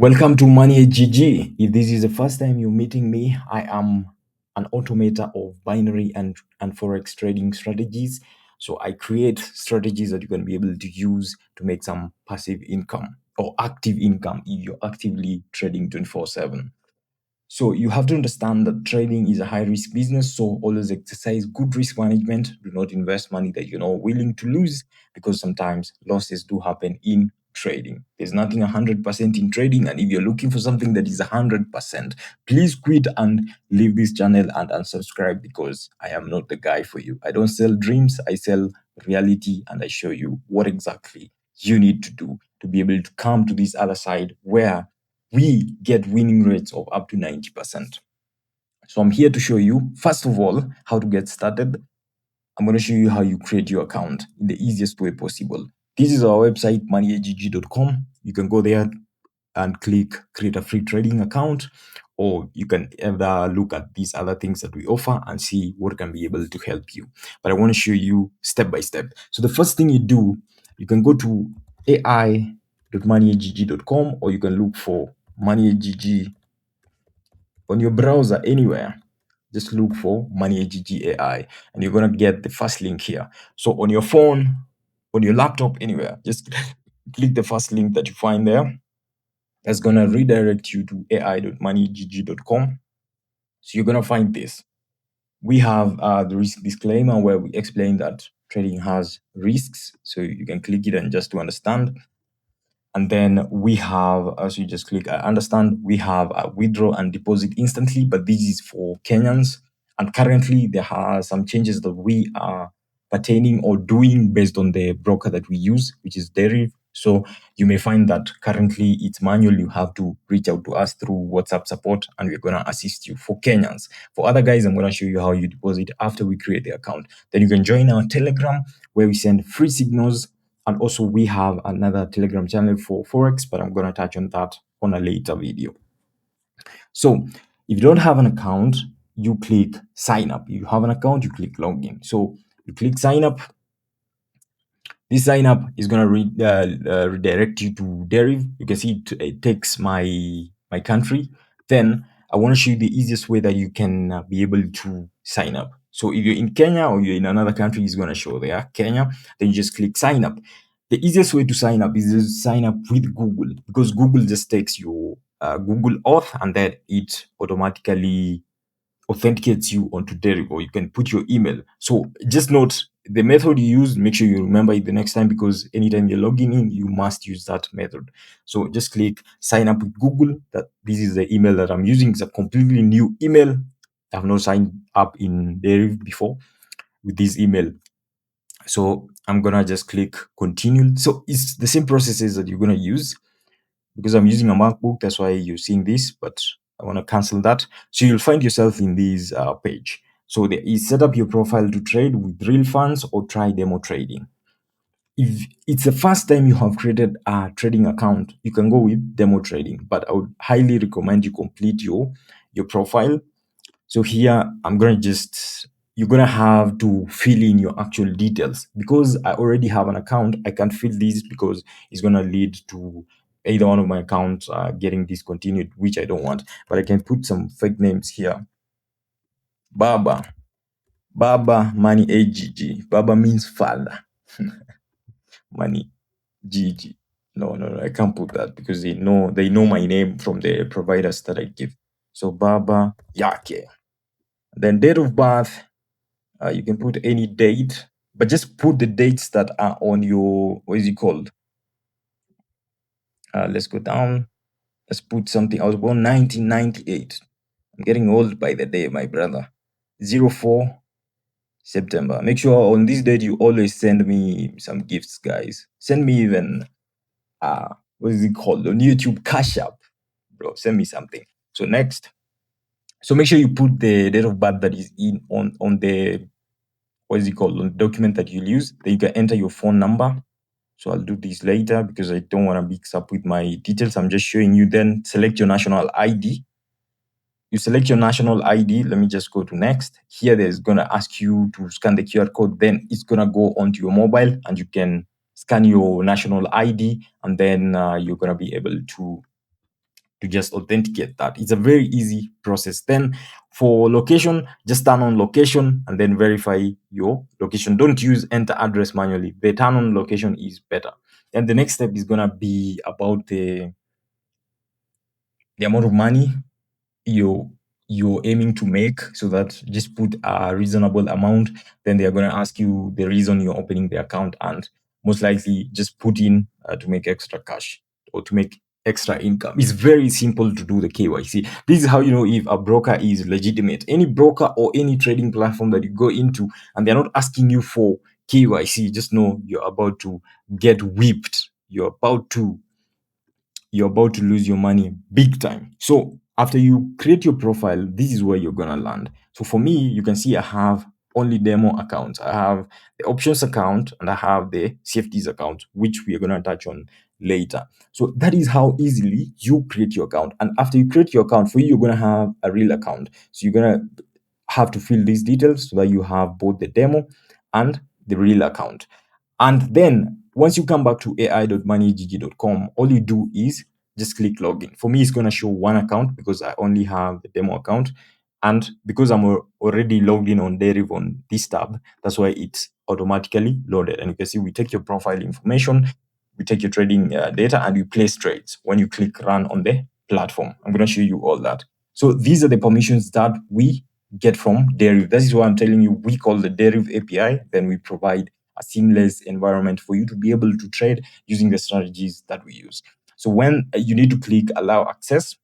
Welcome to Money8gg. If this is the first time you're meeting me, I am an automator of binary and forex trading strategies. So I create strategies that you can be able to use to make some passive income or active income if you're actively trading 24/7. So you have to understand that trading is a high risk business. So always exercise good risk management. Do not invest money that you're not willing to lose, because sometimes losses do happen in trading. There's nothing 100% in trading. And if you're looking for something that is 100%, please quit and leave this channel and unsubscribe, because I am not the guy for you. I don't sell dreams. I sell reality, and I show you what exactly you need to do to be able to come to this other side where we get winning rates of up to 90%. So I'm here to show you, first of all, how to get started. I'm going to show you how you create your account in the easiest way possible. This is our website, money8gg.com. You can go there and click create a free trading account, or you can either look at these other things that we offer and see what can be able to help you. But I want to show you step by step. So the first thing you do, you can go to ai.money8gg.com, or you can look for Money8gg on your browser anywhere. Just look for Money8gg AI, and you're gonna get the first link here. So on your phone, on your laptop, anywhere, just click the first link that you find there. That's gonna redirect you to ai.money8gg.com. So you're gonna find this. We have the risk disclaimer where we explain that trading has risks. So you can click it and just to understand. And then we have, as you just click, I understand, we have a withdraw and deposit instantly, but this is for Kenyans. And currently there are some changes that we are pertaining or doing based on the broker that we use, which is Deriv. So you may find that currently it's manual. You have to reach out to us through WhatsApp support, and we're going to assist you for Kenyans. For other guys, I'm going to show you how you deposit after we create the account. Then you can join our Telegram, where we send free signals. And also we have another Telegram channel for Forex, but I'm going to touch on that on a later video. So if you don't have an account, you click sign up. If you have an account, you click login. So you click sign up. This sign up is going to redirect you to Deriv. You can see it takes my country. Then I want to show you the easiest way that you can be able to sign up. So if you're in Kenya or you're in another country, it's going to show there, Kenya. Then you just click sign up. The easiest way to sign up is to sign up with Google, because Google just takes your Google Auth, and then it automatically authenticates you onto Deriv, or you can put your email. So just note the method you use, make sure you remember it the next time, because anytime you're logging in, you must use that method. So just click sign up with Google. That this is the email that I'm using. It's a completely new email. I've not signed up in Deriv before with this email. So I'm gonna just click continue. So it's the same processes that you're gonna use. Because I'm using a MacBook, that's why you're seeing this, but I want to cancel that. So you'll find yourself in this page. So there is set up your profile to trade with real funds or try demo trading. If it's the first time you have created a trading account, you can go with demo trading, but I would highly recommend you complete your profile. So here I'm gonna you're gonna have to fill in your actual details. Because I already have an account, I can't fill these because it's gonna lead to either one of my accounts getting discontinued, which I don't want. But I can put some fake names here. Baba Money8gg. Baba means father. Money8gg. No, I can't put that, because they know my name from the providers that I give. So Baba Yake. Then date of birth. You can put any date, but just put the dates that are on your, what is it called? Let's go down. Let's put something. I was born 1998. I'm getting old by the day, my brother. 04 September. Make sure on this date you always send me some gifts, guys. Send me even what is it called? On YouTube, Cash App. Bro, send me something. So next. So make sure you put the date of birth that is in on the, what is it called, on the document that you'll use. Then you can enter your phone number. So I'll do this later because I don't want to mix up with my details. I'm just showing you. Then select your national ID. You select your national ID. Let me just go to next. Here, there's going to ask you to scan the QR code. Then it's going to go onto your mobile, and you can scan your national ID, and then you're going to be able to to just authenticate that. It's a very easy process. Then for location, just turn on location and then verify your location. Don't use enter address manually. The turn on location is better. And the next step is gonna be about the amount of money you you're aiming to make, so that just put a reasonable amount. Then they are going to ask you the reason you're opening the account, and most likely just put in to make extra cash or to make extra income. It's very simple to do the KYC. This is how you know if a broker is legitimate. Any broker or any trading platform that you go into and they're not asking you for KYC, just know you're about to get whipped. You're about to lose your money big time. So after you create your profile, this is where you're gonna land. So for me, you can see I have only demo accounts. I have the options account and I have the safeties account, which we are gonna touch on later. So that is how easily you create your account. And after you create your account, for you, you're gonna have a real account. So you're gonna have to fill these details so that you have both the demo and the real account. And then once you come back to ai.money8gg.com, all you do is just click login. For me, it's going to show one account because I only have the demo account. And because I'm already logged in on Deriv on this tab, that's why it's automatically loaded. And you can see we take your profile information, we take your trading data, and we place trades when you click run on the platform. I'm going to show you all that. So these are the permissions that we get from Deriv. That is why I'm telling you we call the Deriv API. Then we provide a seamless environment for you to be able to trade using the strategies that we use. So when you need to click allow access,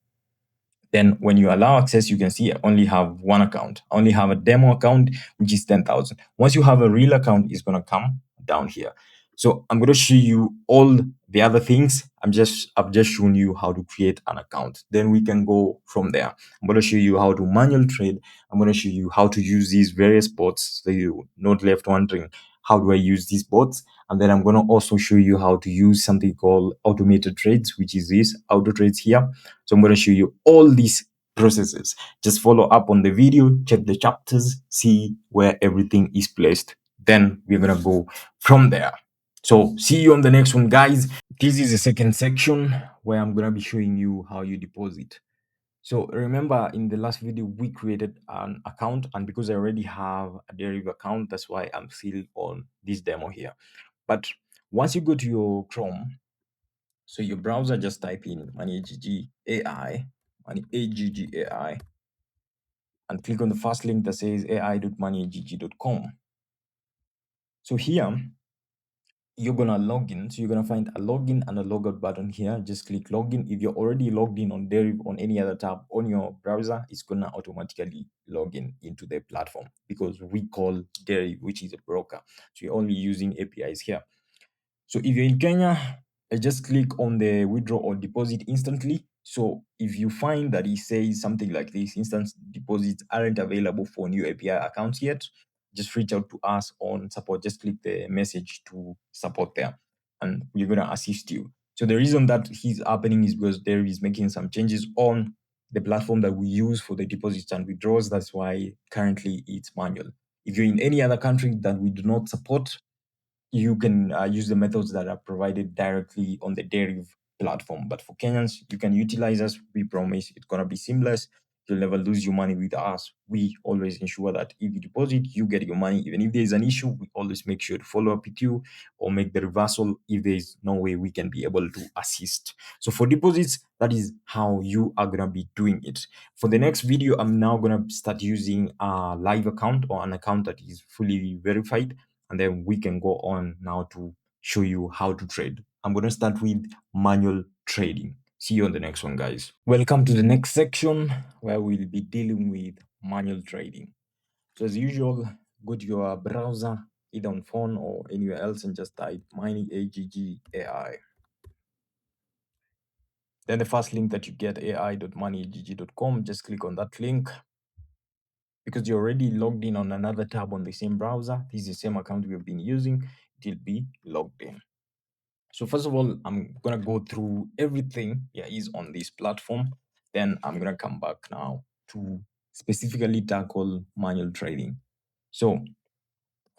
then when you allow access, you can see I only have one account. I only have a demo account, which is 10,000. Once you have a real account, it's going to come down here. So I'm going to show you all the other things. I've just shown you how to create an account. Then we can go from there. I'm going to show you how to manual trade. I'm going to show you how to use these various bots so you're not left wondering, how do I use these bots? And then I'm going to also show you how to use something called automated trades, which is this auto trades here. So I'm going to show you all these processes. Just follow up on the video, check the chapters, see where everything is placed. Then we're going to go from there. So see you on the next one, guys. This is the second section where I'm going to be showing you how you deposit. So remember in the last video, we created an account, and because I already have a Deriv account, that's why I'm still on this demo here. But once you go to your Chrome, so your browser, just type in Money8gg AI, Money8gg AI, and click on the first link that says ai.money8gg.com. So here, you're gonna log in. So you're gonna find a login and a logout button here. Just click login. If you're already logged in on Deriv on any other tab on your browser, it's gonna automatically log in into the platform because we call Deriv, which is a broker. So you're only using APIs here. So if you're in Kenya, just click on the withdraw or deposit instantly. So if you find that it says something like this, instant deposits aren't available for new API accounts yet, just reach out to us on support. Just click the message to support there and we're going to assist you. So the reason that he's happening is because there is making some changes on the platform that we use for the deposits and withdrawals. That's why currently it's manual. If you're in any other country that we do not support, you can use the methods that are provided directly on the Deriv platform. But for Kenyans, you can utilize us. We promise it's going to be seamless. You'll never lose your money with us. We always ensure that if you deposit, you get your money. Even if there's an issue, we always make sure to follow up with you or make the reversal if there's no way we can be able to assist. So for deposits, that is how you are going to be doing it. For the next video, I'm now going to start using a live account or an account that is fully verified, and then we can go on now to show you how to trade. I'm going to start with manual trading. See you on the next one, guys. Welcome to the next section where we'll be dealing with manual trading. So as usual, go to your browser, either on phone or anywhere else, and just type Money8gg AI. Then the first link that you get, ai.money8gg.com, just click on that link. Because you're already logged in on another tab on the same browser, this is the same account we've been using, it will be logged in. So first of all, I'm gonna go through everything is on this platform. Then I'm gonna come back now to specifically tackle manual trading. So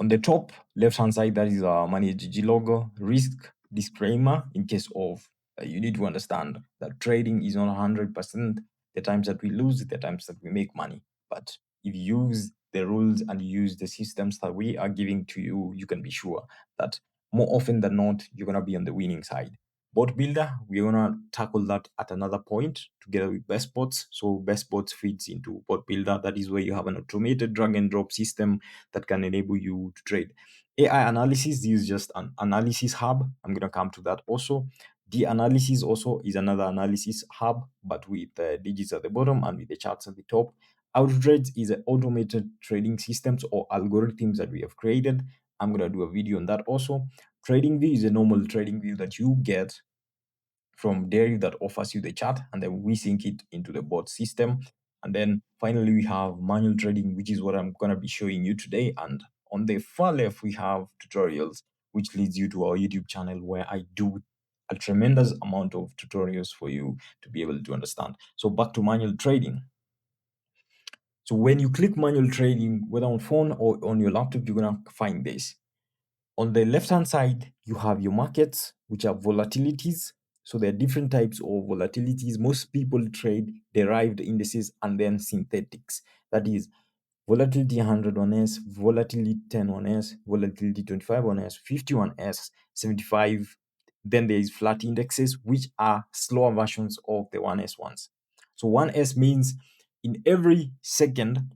on the top left hand side, that is our Money8gg logo, risk disclaimer in case of You need to understand that trading is not 100%. The times that we lose, the times that we make money. But if you use the rules and you use the systems that we are giving to you, you can be sure that more often than not, you're going to be on the winning side. Bot builder, we're going to tackle that at another point together with best bots. So best bots feeds into bot builder. That is where you have an automated drag and drop system that can enable you to trade. AI analysis, this is just an analysis hub. I'm going to come to that also. The analysis also is another analysis hub, but with digits at the bottom and with the charts at the top. Autotrades is an automated trading systems or algorithms that we have created. I'm going to do a video on that also. Trading view is a normal trading view that you get from Deriv that offers you the chart, and then we sync it into the bot system. And then finally, we have manual trading, which is what I'm going to be showing you today. And on the far left, we have tutorials, which leads you to our YouTube channel where I do a tremendous amount of tutorials for you to be able to understand. So back to manual trading. So when you click manual trading, whether on phone or on your laptop, you're going to find this. On the left-hand side, you have your markets, which are volatilities. So there are different types of volatilities. Most people trade derived indices and then synthetics. That is volatility 100 on S, volatility 10 on S, volatility 25 on S, 50 on S, 75. Then there is flat indexes, which are slower versions of the 1S ones. So 1S means in every second,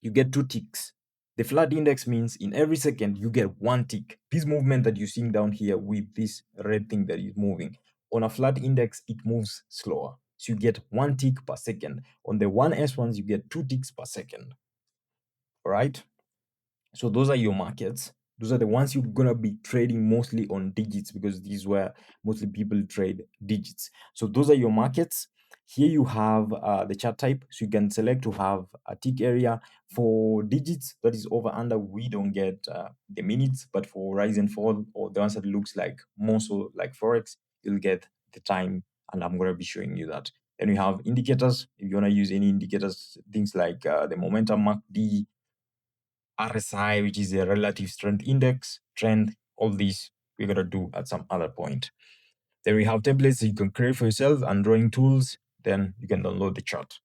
you get 2 ticks. The flat index means in every second you get 1 tick. This movement that you're seeing down here with this red thing that is moving, on a flat index, it moves slower. So you get 1 tick per second. On the 1S ones, you get 2 ticks per second. All right. So those are your markets. Those are the ones you're gonna be trading mostly on digits because these is where mostly people trade digits. So those are your markets. Here you have the chart type, so you can select to have a tick area for digits that is over under. We don't get the minutes, but for rise and fall or the ones that looks like more so like forex, you'll get the time, and I'm gonna be showing you that. Then we have indicators. If you wanna use any indicators, things like the momentum MACD, RSI, which is a relative strength index, trend, all these we're going to do at some other point. Then we have templates that you can create for yourself and drawing tools. Then you can download the chart.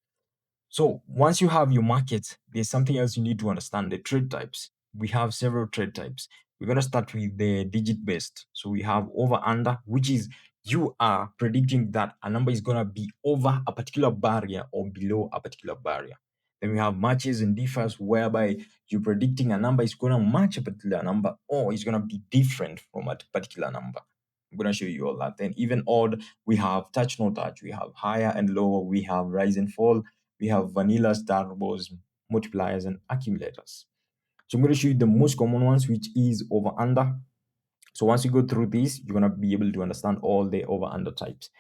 So once you have your markets, there's something else you need to understand, the trade types. We have several trade types. We're going to start with the digit based. So we have over under, which is you are predicting that a number is going to be over a particular barrier or below a particular barrier. Then we have matches and differs, whereby you're predicting a number is going to match a particular number or it's going to be different from a particular number. I'm going to show you all that. Then even odd, we have touch, no touch. We have higher and lower. We have rise and fall. We have vanilla, starbars, multipliers, and accumulators. So I'm going to show you the most common ones, which is over under. So once you go through these, you're going to be able to understand all the over under types.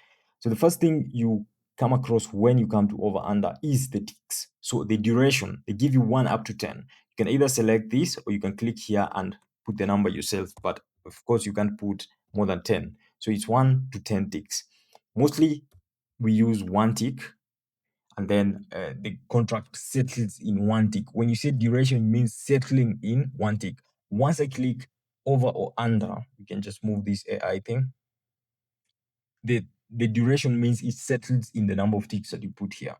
So the first thing you come across when you come to over under is the ticks. So the duration, they give you 1 up to 10. You can either select this or you can click here and put the number yourself. But of course, you can't put more than 10. So it's 1 to 10 ticks. Mostly we use 1 tick, and then the contract settles in 1 tick. When you say duration, it means settling in 1 tick. Once I click over or under, you can just move this AI thing. The duration means it settles in the number of ticks that you put here.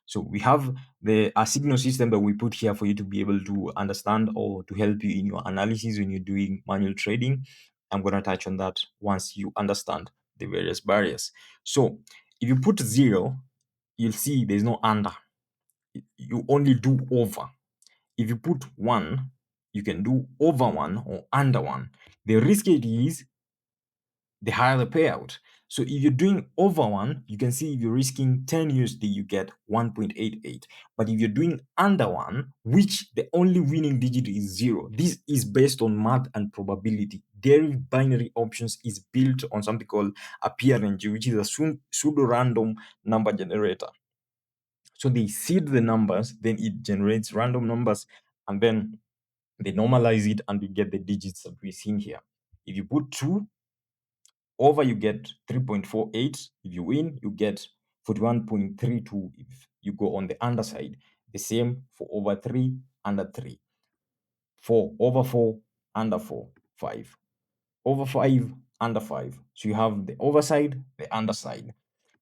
So we have a signal system that we put here for you to be able to understand or to help you in your analysis when you're doing manual trading. I'm going to touch on that once you understand the various barriers. So if you put 0, you'll see there's no under. You only do over. If you put 1, you can do over 1 or under 1. The risk it is, the higher the payout. So if you're doing over 1, you can see if you're risking 10 USD, you get 1.88. But if you're doing under 1, which the only winning digit is 0, this is based on math and probability. Deriv binary options is built on something called a PRNG, which is a pseudo-random number generator. So they seed the numbers, then it generates random numbers, and then they normalize it, and we get the digits that we're seeing here. If you put 2 over, you get 3.48. If you win, you get 41.32 if you go on the underside. The same for over 3, under 3. 4 over 4, under 4, 5. Over 5, under 5. So you have the overside, the underside.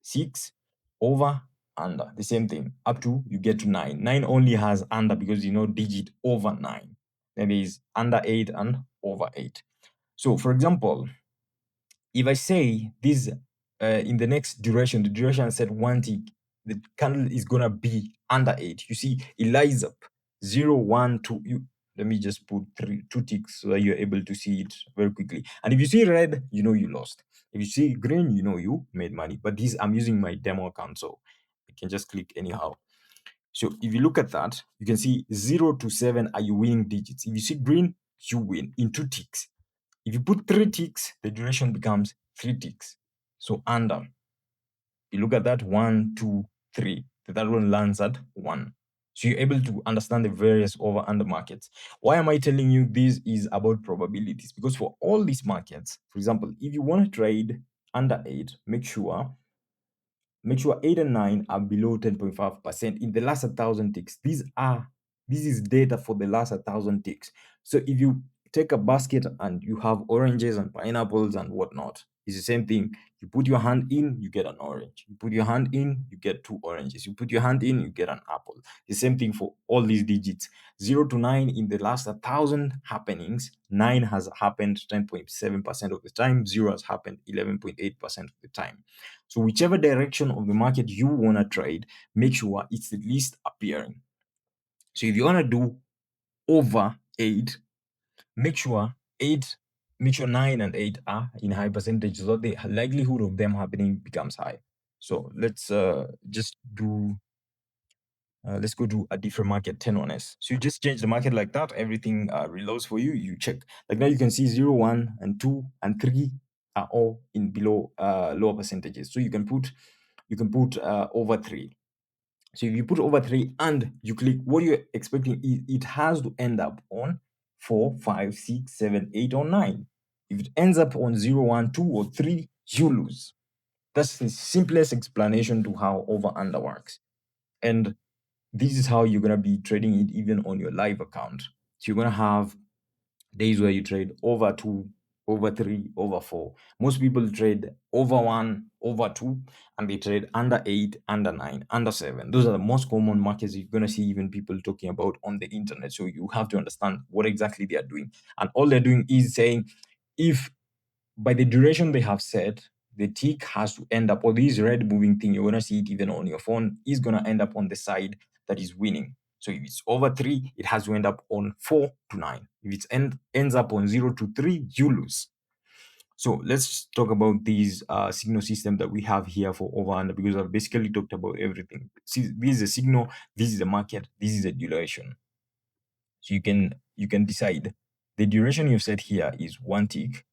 6, over, under. The same thing. Up to you get to 9. 9 only has under because you know digit over 9. Then there is under 8 and over 8. So for example, if I say this in the next duration, the duration said 1 tick, the candle is gonna be under 8. You see, it lights up 0, 1, 2. Let me just put 2 ticks so that you're able to see it very quickly. And if you see red, you know you lost. If you see green, you know you made money. But this, I'm using my demo account, so you can just click anyhow. So if you look at that, you can see 0 to 7 are your winning digits. If you see green, you win in 2 ticks. If you put 3 ticks, the duration becomes 3 ticks. So under, you look at that 1, 2, 3. The third one lands at 1. So you're able to understand the various over under markets. Why am I telling you this is about probabilities? Because for all these markets, for example, if you want to trade under 8, make sure 8 and 9 are below 10.5% in the last 1,000 ticks. This is data for the last 1,000 ticks. So if you take a basket and you have oranges and pineapples and whatnot, it's the same thing. You put your hand in, you get an orange. You put your hand in, you get 2 oranges. You put your hand in, you get an apple. The same thing for all these digits. 0 to 9 in the last 1,000 happenings, 9 has happened 10.7% of the time, 0 has happened 11.8% of the time. So whichever direction of the market you want to trade, make sure it's the least appearing. So if you want to do over 8, make sure 9 and 8 are in high percentage, so the likelihood of them happening becomes high. So let's just do let's go to a different market, 10 on S. So you just change the market like that, everything reloads for you. You check. Like now you can see 0, 1, and 2, and 3 are all in below lower percentages. So you can put over 3. So if you put over 3 and you click, what you're expecting is it has to end up on 4, 5, 6, 7, 8, or 9. If it ends up on 0, 1, 2, or 3, you lose. That's the simplest explanation to how over under works. And this is how you're going to be trading it even on your live account. So you're going to have days where you trade over 2, over 3, over 4. Most people trade over 1, over 2, and they trade under 8, under 9, under 7. Those are the most common markets you're going to see even people talking about on the internet. So you have to understand what exactly they are doing. And all they're doing is saying, if by the duration they have set, the tick has to end up, or this red moving thing, you're going to see it even on your phone, is going to end up on the side that is winning. So if it's over 3, it has to end up on 4 to 9. If it ends up on 0 to 3, you lose. So let's talk about these signal system that we have here for over under, because I've basically talked about everything. See, this is a signal, this is a market, this is a duration. So you can decide. The duration you've set here is 1 tick.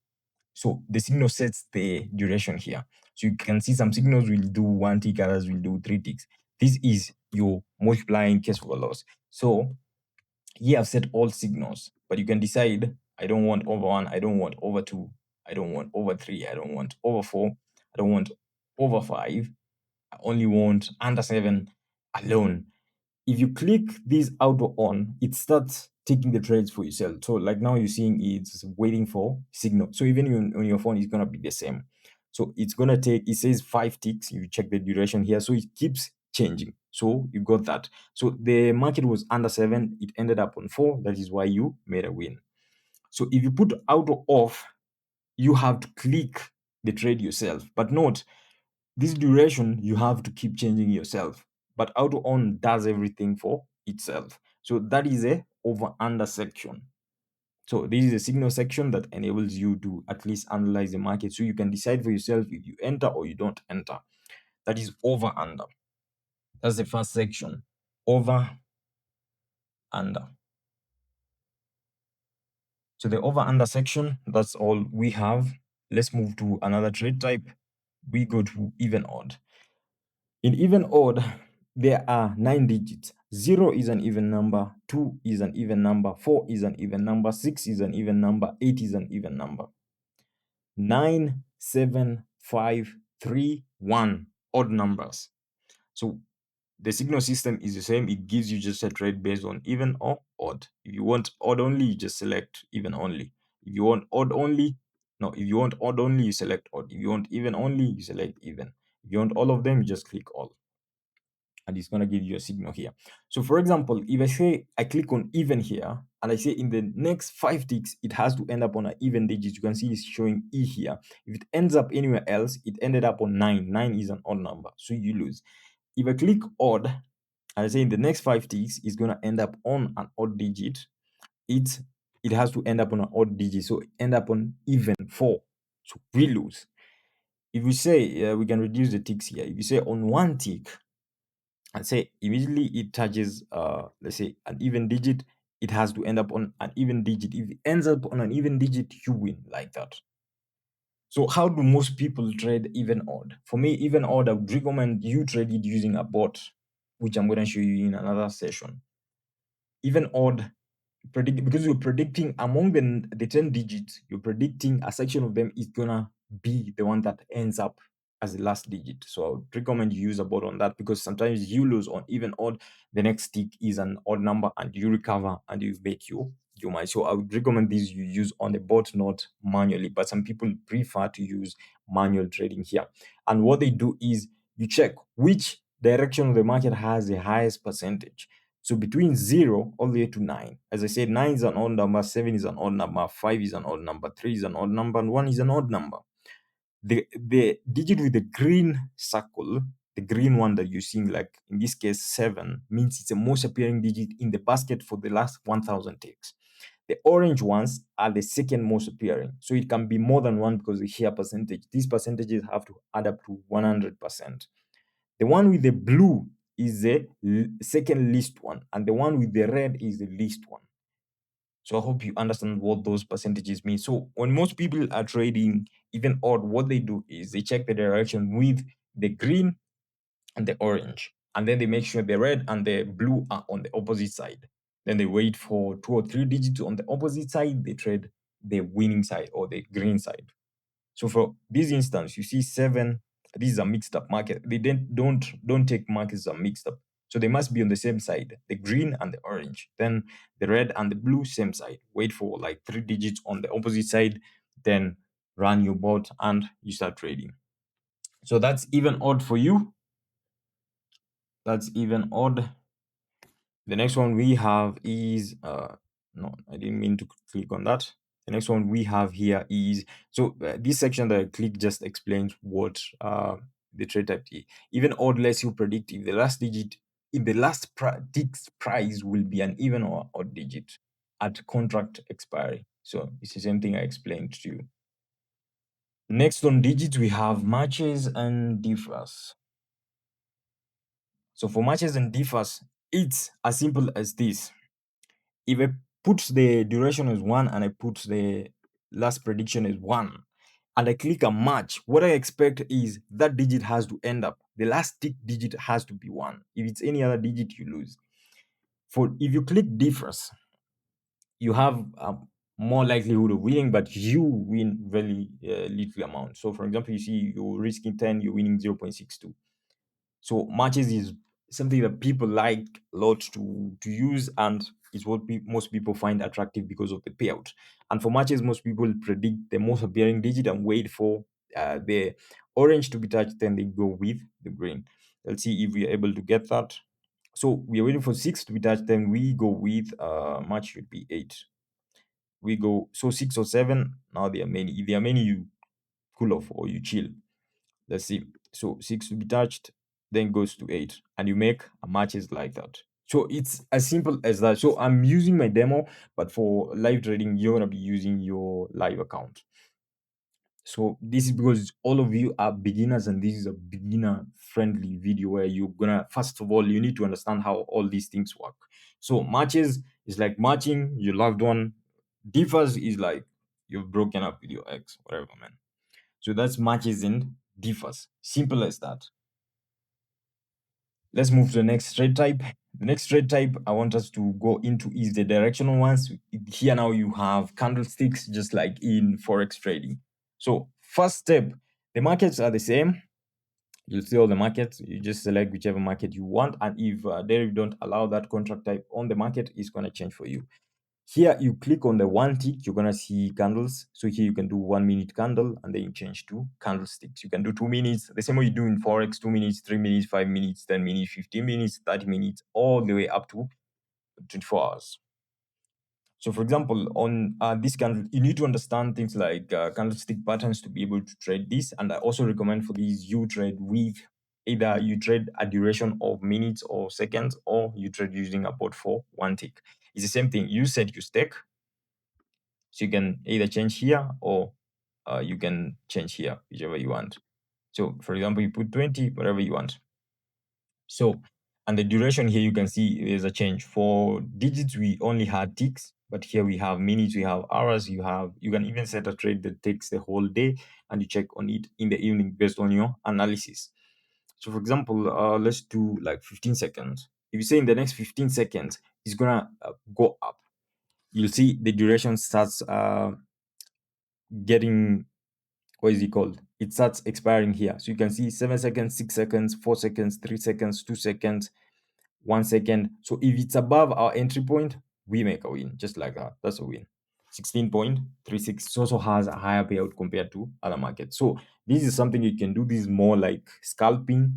So the signal sets the duration here. So you can see some signals will do 1 tick, others will do 3 ticks. This is your multiplying case for loss. So here I've set all signals, but you can decide, I don't want over 1, I don't want over 2, I don't want over 3, I don't want over 4, I don't want over 5, I only want under 7 alone. If you click this auto on, it starts taking the trades for yourself. So like now you're seeing it's waiting for signal. So even on your phone, it's gonna be the same. So it's gonna take, it says 5 ticks. You check the duration here, so it keeps changing. So you got that. So the market was under 7, it ended up on 4. That is why you made a win. So if you put auto off, you have to click the trade yourself. But note, this duration you have to keep changing yourself, but auto on does everything for itself. So that is a over under section. So this is a signal section that enables you to at least analyze the market, so you can decide for yourself if you enter or you don't enter. That is over under. That's the first section. Over under. So the over under section, that's all we have. Let's move to another trade type. We go to even odd. In even odd, there are 9 digits. 0 is an even number, 2 is an even number, 4 is an even number, 6 is an even number, 8 is an even number. 9, 7, 5, 3, 1, odd numbers. So the signal system is the same. It gives you just a trade based on even or odd. If you want odd only, you just select even only. If you want odd only, No, if you want odd only, you select odd. If you want even only, you select even. If you want all of them, you just click all. And it's going to give you a signal here. So for example, if I say I click on even here and I say in the next 5 ticks, it has to end up on an even digit. You can see it's showing E here. If it ends up anywhere else, it ended up on 9. 9 is an odd number, so you lose. If I click odd and I say in the next 5 ticks, it's going to end up on an odd digit. It has to end up on an odd digit, so end up on even 4. So we lose. If we say we can reduce the ticks here. If you say on 1 tick, and say immediately it touches let's say an even digit, it has to end up on an even digit. If it ends up on an even digit, you win, like that. So how do most people trade even odd? For me, even odd, I would recommend you trade it using a bot, which I'm going to show you in another session. Even odd, because you're predicting among the 10 digits, you're predicting a section of them is gonna be the one that ends up as the last digit. So I would recommend you use a bot on that, because sometimes you lose on even odd, the next tick is an odd number and you recover and you make you might. So I would recommend this you use on the bot, not manually. But some people prefer to use manual trading here. And what they do is you check which direction of the market has the highest percentage. So between 0 all the way to 9. As I said, 9 is an odd number, 7 is an odd number, 5 is an odd number, 3 is an odd number, and 1 is an odd number. The digit with the green circle, the green one that you're seeing, like in this case 7, means it's the most appearing digit in the basket for the last 1000 ticks. The orange ones are the second most appearing. So it can be more than 1 because the here percentage. These percentages have to add up to 100%. The one with the blue is the second least one, and the one with the red is the least one. So I hope you understand what those percentages mean. So when most people are trading even odd, what they do is they check the direction with the green and the orange, and then they make sure the red and the blue are on the opposite side. Then they wait for 2 or 3 digits on the opposite side. They trade the winning side or the green side. So for this instance, you see 7. This is a mixed up market. They don't take markets as mixed up. So they must be on the same side, the green and the orange. Then the red and the blue, same side. Wait for like 3 digits on the opposite side, then run your bot and you start trading. So that's even odd for you. That's even odd. The next one we have is no, I didn't mean to click on that. The next one we have here is, so this section that I click just explains what the trade type is. Even odd lets you predict if the last digit in the last tick's price will be an even or odd digit at contract expiry. So it's the same thing I explained to you. Next on digits, we have matches and differs. So for matches and differs, it's as simple as this. If I put the duration as 1 and I put the last prediction as 1 and I click a match, what I expect is that digit has to end up. The last tick digit has to be 1. If it's any other digit, you lose. For if you click differs, you have more likelihood of winning, but you win very little amount. So for example, you see you're risking 10, you're winning 0.62. So matches is something that people like a lot to use, and is what most people find attractive because of the payout. And for matches, most people predict the most appearing digit and wait for the orange to be touched, then they go with the green. Let's see if we are able to get that. So we are waiting for 6 to be touched, then we go with match should be 8. We go, so 6 or 7, now there are many. If there are many, you cool off or you chill. Let's see. So 6 to be touched, then goes to 8, and you make a matches like that. So it's as simple as that. So I'm using my demo, but for live trading, you're gonna be using your live account. So this is because all of you are beginners, and this is a beginner friendly video where you're gonna, first of all, you need to understand how all these things work. So matches is like matching your loved one. Differs is like you've broken up with your ex, whatever, man. So that's matches and differs. Simple as that. Let's move to the next trade type. The next trade type I want us to go into is the directional ones. Here now you have candlesticks, just like in Forex trading. So first step, the markets are the same. You'll see all the markets. You just select whichever market you want. And if Deriv don't allow that contract type on the market, it's going to change for you. Here you click on the one tick, you're gonna see candles. So here you can do 1 minute candle and then you change to candlesticks. You can do 2 minutes, the same way you do in Forex, 2 minutes, 3 minutes, 5 minutes, 10 minutes, 15 minutes, 30 minutes, all the way up to 24 hours. So for example, on this candle, you need to understand things like candlestick patterns to be able to trade this. And I also recommend for these, you trade with either you trade a duration of minutes or seconds, or you trade using a bot for one tick. It's the same thing. You set your stake. So you can either change here or you can change here, whichever you want. So for example, you put 20, whatever you want. So, and the duration here, you can see there's a change. For digits, we only had ticks, but here we have minutes, we have hours, you can even set a trade that takes the whole day and you check on it in the evening based on your analysis. So for example, let's do like 15 seconds. If you say in the next 15 seconds, it's gonna go up. You'll see the duration starts getting, what is it called? It starts expiring here. So you can see 7 seconds, 6 seconds, 4 seconds, 3 seconds, 2 seconds, 1 second. So if it's above our entry point, we make a win, just like that. That's a win. 16.36 also has a higher payout compared to other markets. So this is something you can do. This is more like scalping.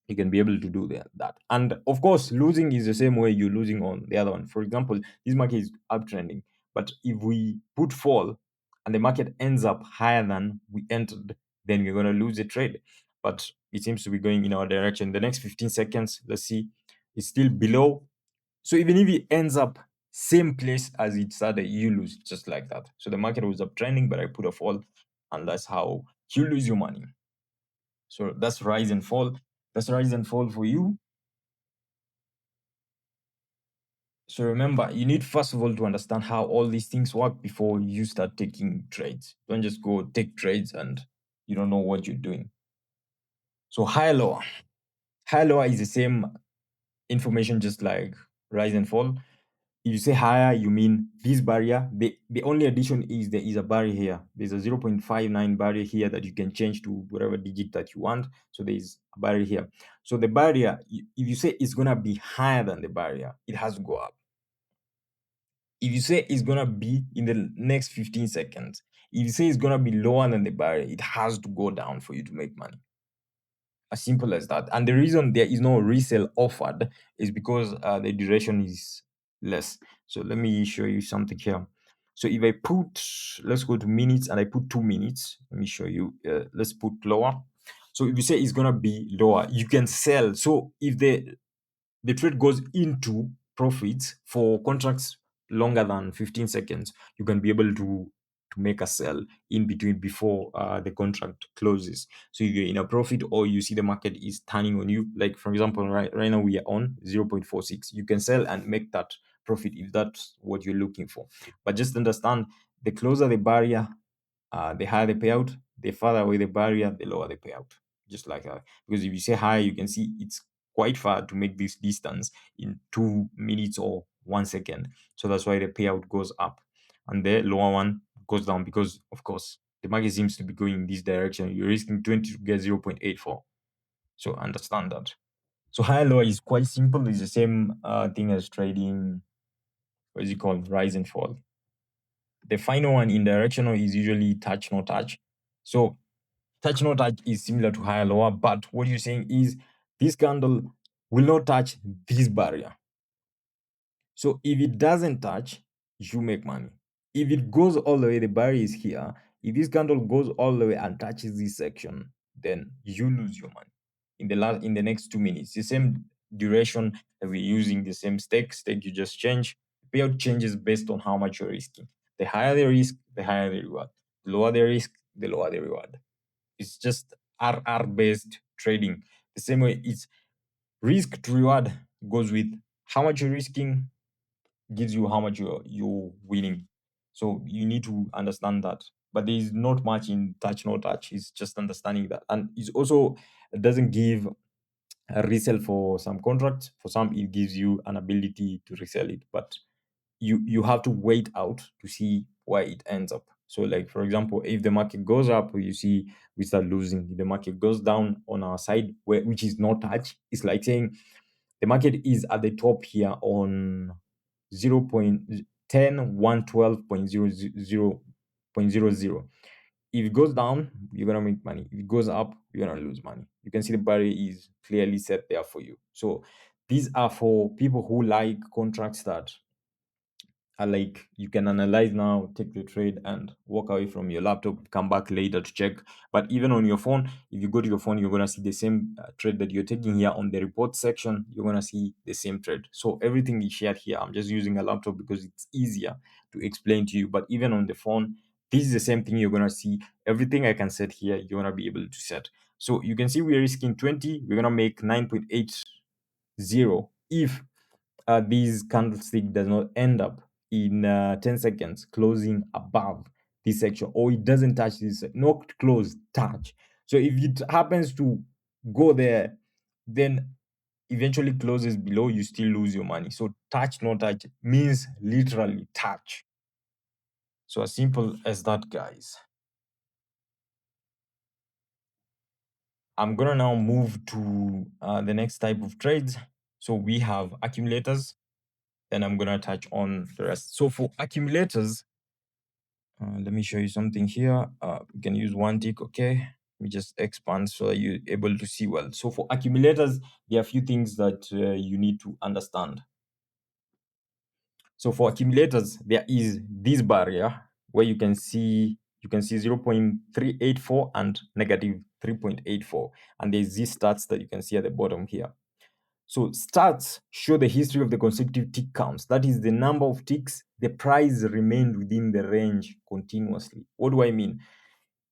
You can be able to do that. And of course, losing is the same way you're losing on the other one. For example, this market is uptrending, but if we put fall and the market ends up higher than we entered, then we're going to lose the trade. But it seems to be going in our direction. The next 15 seconds, let's see, it's still below. So even if it ends up same place as it started, you lose just like that. So the market was uptrending, but I put a fall, and that's how you lose your money. So that's rise and fall. That's rise and fall for you. So remember, you need first of all to understand how all these things work before you start taking trades. Don't just go take trades and you don't know what you're doing. So higher lower. Higher lower is the same information, just like rise and fall. If you say higher, you mean this barrier. The only addition is there is a barrier here. There's a 0.59 barrier here that you can change to whatever digit that you want. So there is a barrier here. So the barrier, if you say it's gonna be higher than the barrier, it has to go up. If you say it's gonna be in the next 15 seconds, if you say it's gonna be lower than the barrier, it has to go down for you to make money. As simple as that. And the reason there is no resale offered is because the duration is less. So let me show you something here. So if I put, let's go to minutes and I put 2 minutes. Let me show you. Let's put lower. So if you say it's gonna be lower, you can sell. So if the trade goes into profits for contracts longer than 15 seconds, you can be able to make a sell in between before the contract closes. So if you're in a profit or you see the market is turning on you, like for example, right now we are on 0.46, you can sell and make that profit if that's what you're looking for. But just understand, the closer the barrier, the higher the payout, the farther away the barrier, the lower the payout. Just like that. Because if you say high, you can see it's quite far to make this distance in 2 minutes or 1 second. So that's why the payout goes up. And the lower one goes down because, of course, the market seems to be going in this direction. You're risking 20 to get 0.84. So understand that. So high lower is quite simple. It's the same thing as trading, what is it called? Rise and fall. The final one in directional is usually touch, no touch. So touch, no touch is similar to higher, lower, but what you're saying is this candle will not touch this barrier. So if it doesn't touch, you make money. If it goes all the way, the barrier is here. If this candle goes all the way and touches this section, then you lose your money in the next 2 minutes. The same duration that we're using, the same stake you just change. Payout changes based on how much you're risking. The higher the risk, the higher the reward. The lower the risk, the lower the reward. It's just RR based trading. The same way it's risk to reward goes with how much you're risking, gives you how much you're winning. So you need to understand that. But there is not much in touch, no touch. It's just understanding that. And it's also, it doesn't give a resell for some contracts. For some, it gives you an ability to resell it. But you have to wait out to see where it ends up. So like for example, if the market goes up, you see we start losing. If the market goes down on our side, which is not touch, it's like saying the market is at the top here on 0. 10 112.00. If it goes down, you're gonna make money. If it goes up, you're gonna lose money. You can see the barrier is clearly set there for you. So these are for people who like contracts that are like you can analyze now, take the trade, and walk away from your laptop, come back later to check. But even on your phone, if you go to your phone, you're gonna see the same trade that you're taking here on the report section. You're gonna see the same trade. So everything is shared here. I'm just using a laptop because it's easier to explain to you. But even on the phone, this is the same thing. You're gonna see everything I can set here. You're gonna be able to set. So you can see we're risking 20. We're gonna make 9.80 if this candlestick does not end up in 10 seconds closing above this section, or it doesn't touch this, not close, touch. So if it happens to go there, then eventually closes below, you still lose your money. So touch, not touch means literally touch. So as simple as that, guys. I'm gonna now move to the next type of trades. So we have accumulators, and I'm gonna touch on the rest. So for accumulators, let me show you something here. You can use one tick, okay? Let me just expand so that you're able to see well. So for accumulators, there are a few things that you need to understand. So for accumulators, there is this barrier where you can see 0.384 and negative 3.84. And there's these stats that you can see at the bottom here. So stats show the history of the consecutive tick counts. That is the number of ticks the price remained within the range continuously. What do I mean?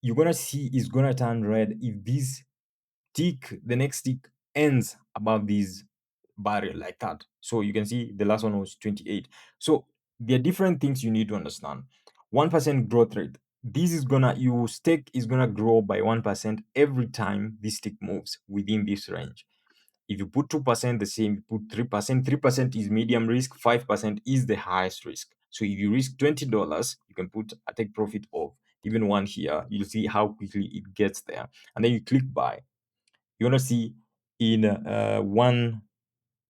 You're gonna see it's gonna turn red if this tick, the next tick ends above this barrier like that. So you can see the last one was 28. So there are different things you need to understand. 1% growth rate. This is gonna, your stake is gonna grow by 1% every time this tick moves within this range. If you put 2% the same, you put 3%. 3% is medium risk, 5% is the highest risk. So if you risk $20, you can put a take profit of even one here. You'll see how quickly it gets there. And then you click buy. You're gonna see in one,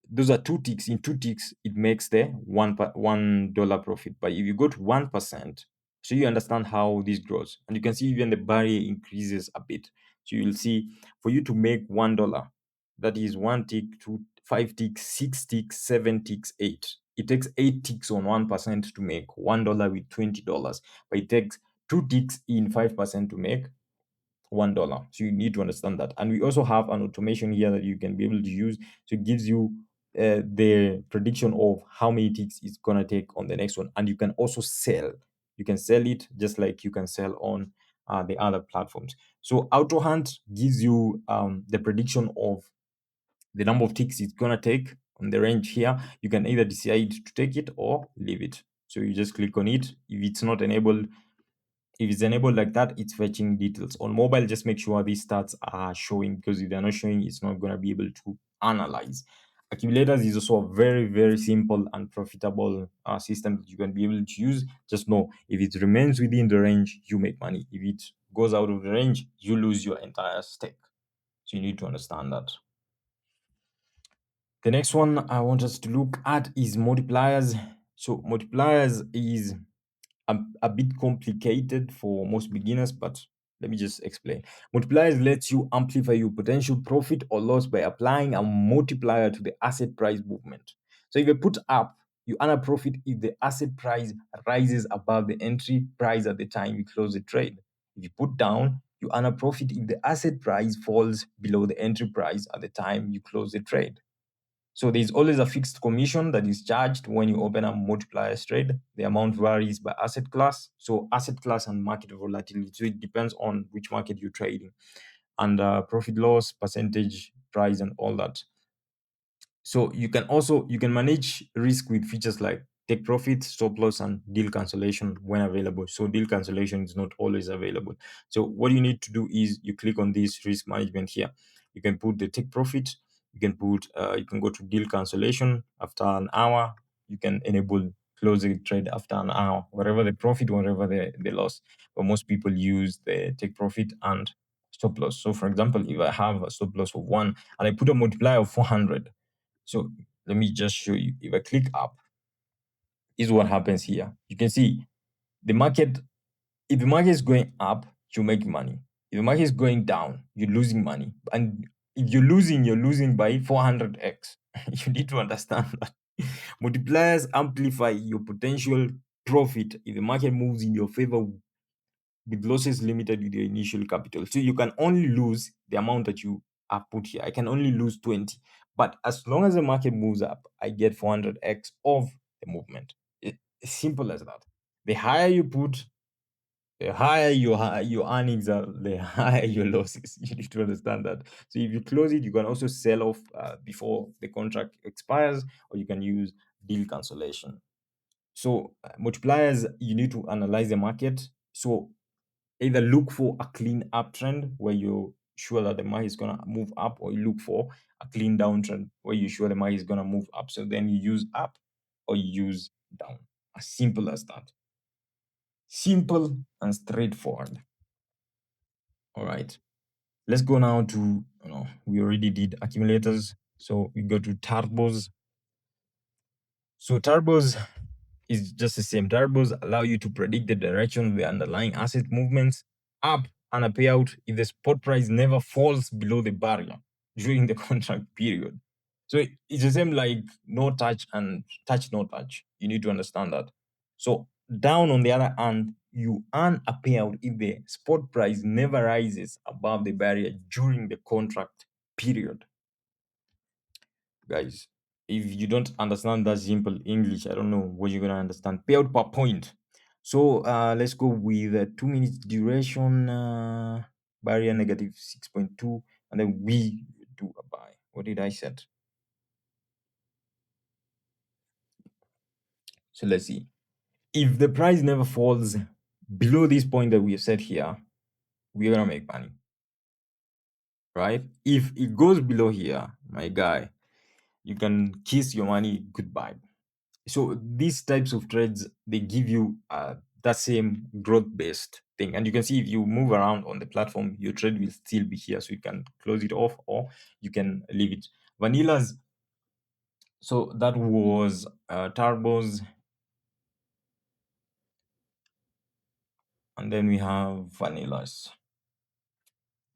those are two ticks. In two ticks, it makes the $1 profit. But if you go to 1%, so you understand how this grows. And you can see even the barrier increases a bit. So you'll see for you to make $1, that is one tick, two, five ticks, six ticks, seven ticks, eight. It takes 8 ticks on 1% to make $1 with $20. But it takes two ticks in 5% to make $1. So you need to understand that. And we also have an automation here that you can be able to use. So it gives you the prediction of how many ticks it's gonna take on the next one. And you can also sell. You can sell it just like you can sell on the other platforms. So Auto Hunt gives you the prediction of the number of ticks it's gonna take on the range here. You can either decide to take it or leave it. So you just click on it. If it's not enabled, if it's enabled like that, it's fetching details. On mobile, just make sure these stats are showing, because if they're not showing, it's not going to be able to analyze. Accumulators is also a very, very simple and profitable system that you can be able to use. Just know if it remains within the range, you make money. If it goes out of the range, you lose your entire stake. So you need to understand that. The next one I want us to look at is multipliers. So multipliers is a bit complicated for most beginners, but let me just explain. Multipliers lets you amplify your potential profit or loss by applying a multiplier to the asset price movement. So if you put up, you earn a profit if the asset price rises above the entry price at the time you close the trade. If you put down, you earn a profit if the asset price falls below the entry price at the time you close the trade. So there's always a fixed commission that is charged when you open a multiplier trade. The amount varies by asset class. So asset class and market volatility. So it depends on which market you're trading. And profit loss, percentage, price, and all that. So you can manage risk with features like take profit, stop loss, and deal cancellation when available. So deal cancellation is not always available. So what you need to do is you click on this risk management here. You can put the take profit. You can put you can go to deal cancellation after an hour. You can enable closing trade after an hour, wherever the profit, wherever the loss. But most people use the take profit and stop loss. So for example, if I have a stop loss of 1 and I put a multiplier of 400, so let me just show you. If I click up, is what happens here. You can see the market, if the market is going up, you make money. If the market is going down, you're losing money. And if you're losing by 400x. You need to understand that. Multipliers amplify your potential profit if the market moves in your favor with losses limited with your initial capital. So you can only lose the amount that you have put here. I can only lose 20. But as long as the market moves up, I get 400x of the movement. It's simple as that. The higher you put, the higher your earnings are, the higher your losses. You need to understand that. So if you close it, you can also sell off before the contract expires, or you can use deal cancellation. So multipliers, you need to analyze the market. So either look for a clean uptrend where you're sure that the market is gonna move up, or you look for a clean downtrend where you're sure the market is gonna move up. So then you use up or you use down. As simple as that. Simple and straightforward. All right. Let's go now to, we already did accumulators. So we go to turbos. So turbos is just the same. Turbos allow you to predict the direction of the underlying asset movements up and a payout if the spot price never falls below the barrier during the contract period. So it's the same like no touch and touch, no touch. You need to understand that. So down on the other hand, you earn a payout if the spot price never rises above the barrier during the contract period. Guys, if you don't understand that simple English, I don't know what you're gonna understand. Payout per point. So let's go with 2 minutes duration, barrier negative 6.2, and then we do a buy. What did I set? So let's see. If the price never falls below this point that we have set here, we're gonna make money. Right? If it goes below here, my guy, you can kiss your money goodbye. So these types of trades, they give you that same growth based thing, and you can see if you move around on the platform, your trade will still be here, so you can close it off or you can leave it. Vanillas, so that was turbos, and then we have vanillas.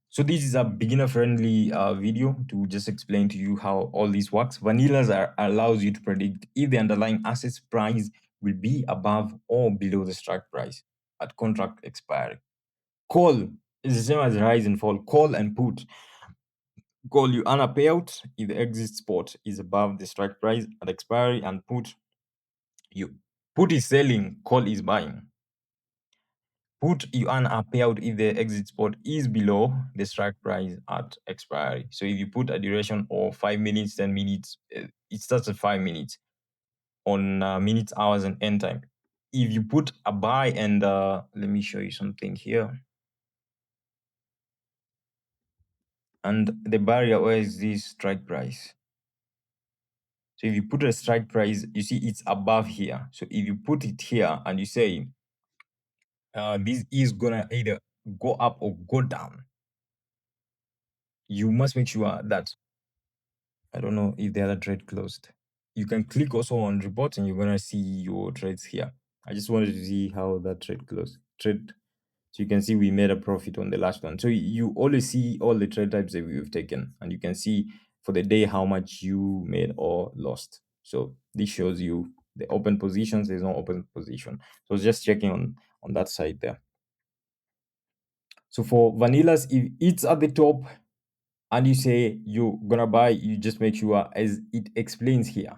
So this is a beginner friendly video to just explain to you how all this works. Vanillas allows you to predict if the underlying assets price will be above or below the strike price at contract expiry. Call is the same as rise and fall. Call and put. Call, you earn a payout if the exit spot is above the strike price at expiry, and put, you put is selling, call is buying. Put, you earn a payout if the exit spot is below the strike price at expiry. So if you put a duration of 5 minutes, 10 minutes, it starts at 5 minutes on minutes, hours, and end time. If you put a buy, and let me show you something here. And the barrier, where is this strike price? So if you put a strike price, you see it's above here. So if you put it here and you say, this is gonna either go up or go down, you must make sure that, I don't know if the other trade closed. You can click also on report and you're gonna see your trades here. I just wanted to see how that trade closed. So you can see we made a profit on the last one. So you always see all the trade types that we've taken, and you can see for the day how much you made or lost. So this shows you the open positions. There's no open position. So just checking on that side there. So for vanillas, if it's at the top and you say you're gonna buy, you just make sure, as it explains here.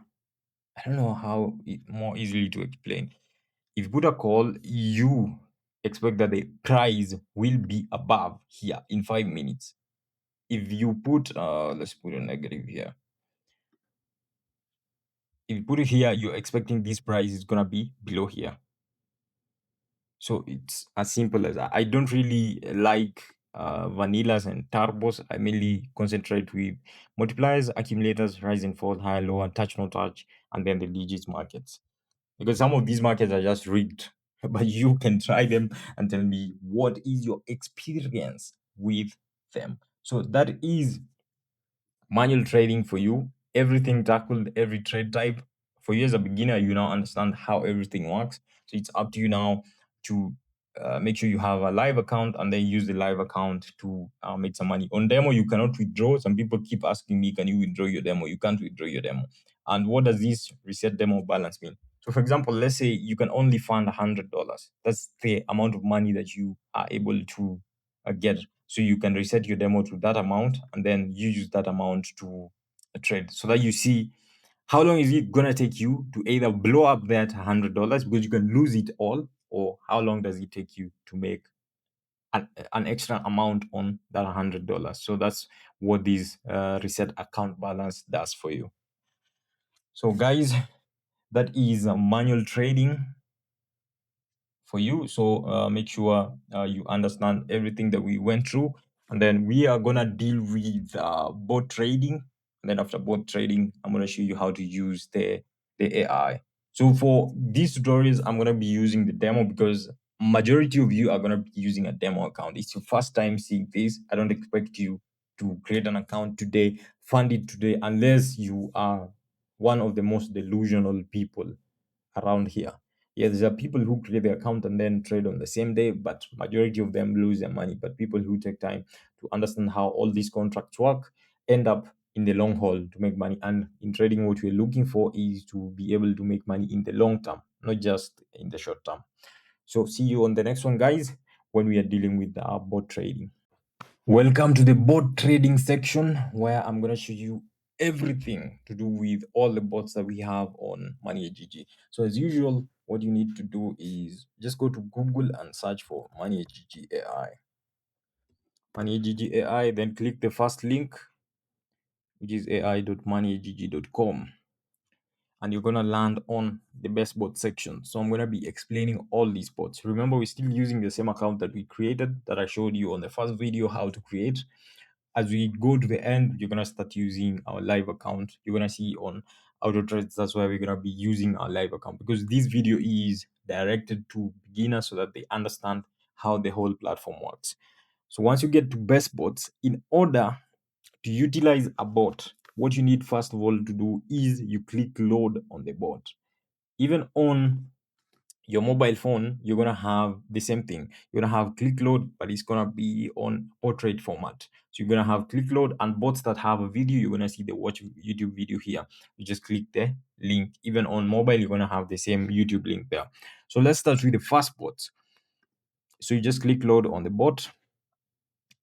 I don't know how more easily to explain. If you put a call, you expect that the price will be above here in 5 minutes. If you put, let's put a negative here. If you put it here, you're expecting this price is gonna be below here. So it's as simple as that. I don't really like vanillas and turbos. I mainly concentrate with multipliers, accumulators, rise and fall, high, low, and touch, no touch, and then the digits markets. Because some of these markets are just rigged. But you can try them and tell me what is your experience with them. So that is manual trading for you. Everything tackled, every trade type for you as a beginner, you now understand how everything works. So it's up to you now to make sure you have a live account and then use the live account to make some money. On demo, you cannot withdraw. Some people keep asking me, can you withdraw your demo? You can't withdraw your demo. And what does this reset demo balance mean? So, for example, let's say you can only fund $100. That's the amount of money that you are able to get. So you can reset your demo to that amount, and then you use that amount to trade, so that you see how long is it gonna take you to either blow up that $100 because you can lose it all, or how long does it take you to make an extra amount on that $100. So that's what this reset account balance does for you. So guys, that is manual trading for you. So make sure you understand everything that we went through, and then we are gonna deal with bot trading. And then after bot trading, I'm gonna show you how to use the AI. So for these tutorials, I'm gonna be using the demo because majority of you are gonna be using a demo account. It's your first time seeing this. I don't expect you to create an account today, fund it today, unless you are one of the most delusional people around here. Yeah, there are people who create the account and then trade on the same day, but majority of them lose their money. But people who take time to understand how all these contracts work end up in the long haul to make money. And in trading, what we're looking for is to be able to make money in the long term, not just in the short term. So see you on the next one, guys, when we are dealing with bot trading. Welcome to the bot trading section, where I'm going to show you everything to do with all the bots that we have on Money8gg. So as usual, what you need to do is just go to Google and search for Money8gg AI. Money8gg AI, then click the first link, which is ai.money8gg.com. And you're going to land on the best bot section. So I'm going to be explaining all these bots. Remember, we're still using the same account that we created, that I showed you on the first video how to create. As we go to the end, you're gonna start using our live account. You're gonna see on Autotrader, that's why we're gonna be using our live account, because this video is directed to beginners so that they understand how the whole platform works. So once you get to best bots, in order to utilize a bot, what you need first of all to do is you click load on the bot. Even on your mobile phone, you're gonna have the same thing. You're gonna have click load, but it's gonna be on portrait format. So you're gonna have click load, and bots that have a video, you're gonna see the watch YouTube video here. You just click the link. Even on mobile, you're gonna have the same YouTube link there. So let's start with the first bot. So you just click load on the bot.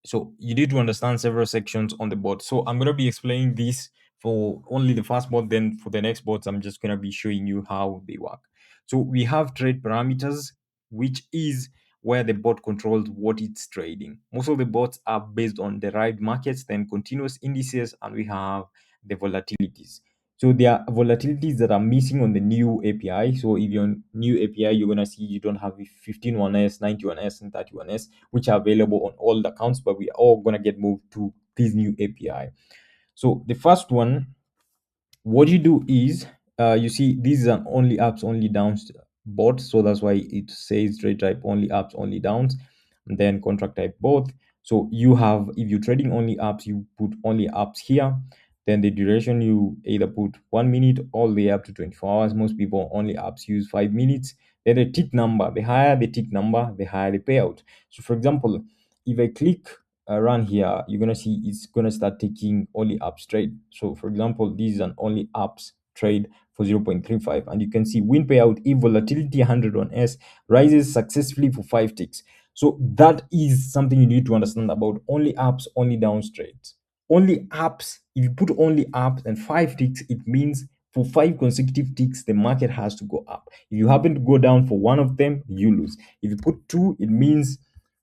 So you need to understand several sections on the bot. So I'm going to be explaining this for only the first bot. Then for the next bots, I'm just going to be showing you how they work. So we have trade parameters, which is where the bot controls what it's trading. Most of the bots are based on derived markets, then continuous indices, and we have the volatilities. So there are volatilities that are missing on the new API. So if you're on new API, you're gonna see you don't have 151S, 91S, and 31S, which are available on all the accounts, but we are all gonna get moved to this new API. So the first one, what you do is you see this is an only ups, only downs bot. So that's why it says trade type only ups, only downs, and then contract type both. So you have, if you're trading only ups, you put only ups here. Then the duration, you either put 1 minute all the way up to 24 hours. Most people only ups use 5 minutes. Then the tick number, the higher the tick number, the higher the payout. So for example, if I click run here, you're gonna see it's gonna start taking only ups trade. So for example, this is an only ups trade for 0.35, and you can see win payout if volatility 100 on S rises successfully for 5 ticks. So that is something you need to understand about only ups, only downs trades. Only ups, if you put only ups and 5 ticks, it means for 5 consecutive ticks the market has to go up. If you happen to go down for one of them, you lose. If you put 2, it means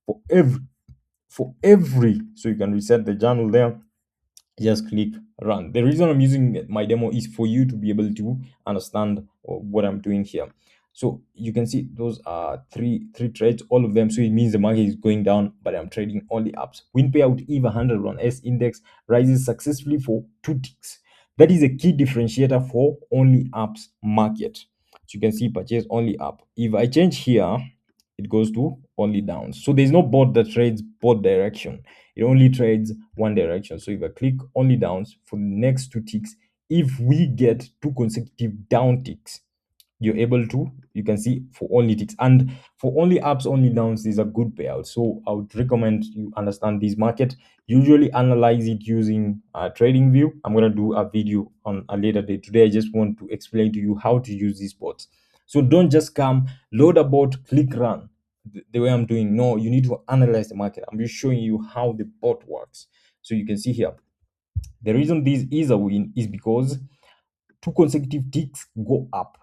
for every, so you can reset the journal there, just click run. The reason I'm using my demo is for you to be able to understand what I'm doing here. So you can see those are three trades, all of them. So it means the market is going down, but I'm trading only ups. Win payout if 100 on S index rises successfully for 2 ticks. That is a key differentiator for only ups market. So you can see purchase only up. If I change here, it goes to only down. So there's no bot that trades both direction. It only trades one direction. So if I click only downs for the next 2 ticks, if we get two consecutive down ticks, you're able to, you can see for only ticks, and for only ups, only downs, these are good payouts. So I would recommend you understand this market. Usually analyze it using trading view. I'm going to do a video on a later day. Today I just want to explain to you how to use these bots. So don't just come, load a bot, click run the way I'm doing. No, you need to analyze the market. I'm just showing you how the bot works. So you can see here, the reason this is a win is because two consecutive ticks go up.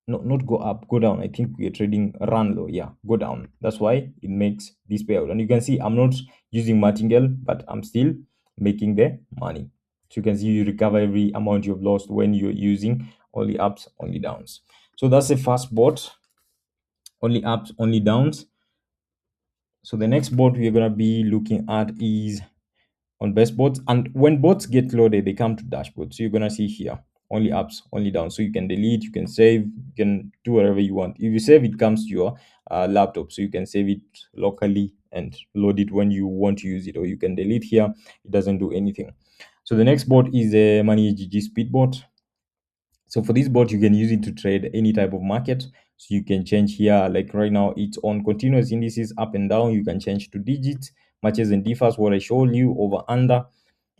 No, not go up, go down. I think we are trading run low. Yeah, go down. That's why it makes this payout. And you can see I'm not using martingale, but I'm still making the money. So you can see you recover every amount you've lost when you're using only ups, only downs. So that's the first bot, only ups, only downs. So the next bot we're gonna be looking at is on best bots. And when bots get loaded, they come to dashboard. So you're gonna see here only ups, only down. So you can delete, you can save, you can do whatever you want. If you save, it comes to your laptop, so you can save it locally and load it when you want to use it, or you can delete here. It doesn't do anything. So the next bot is a Money8gg Speed Bot. So for this bot, you can use it to trade any type of market. So you can change here, like right now, it's on continuous indices up and down. You can change to digits, matches and differs, what I showed you, over, under.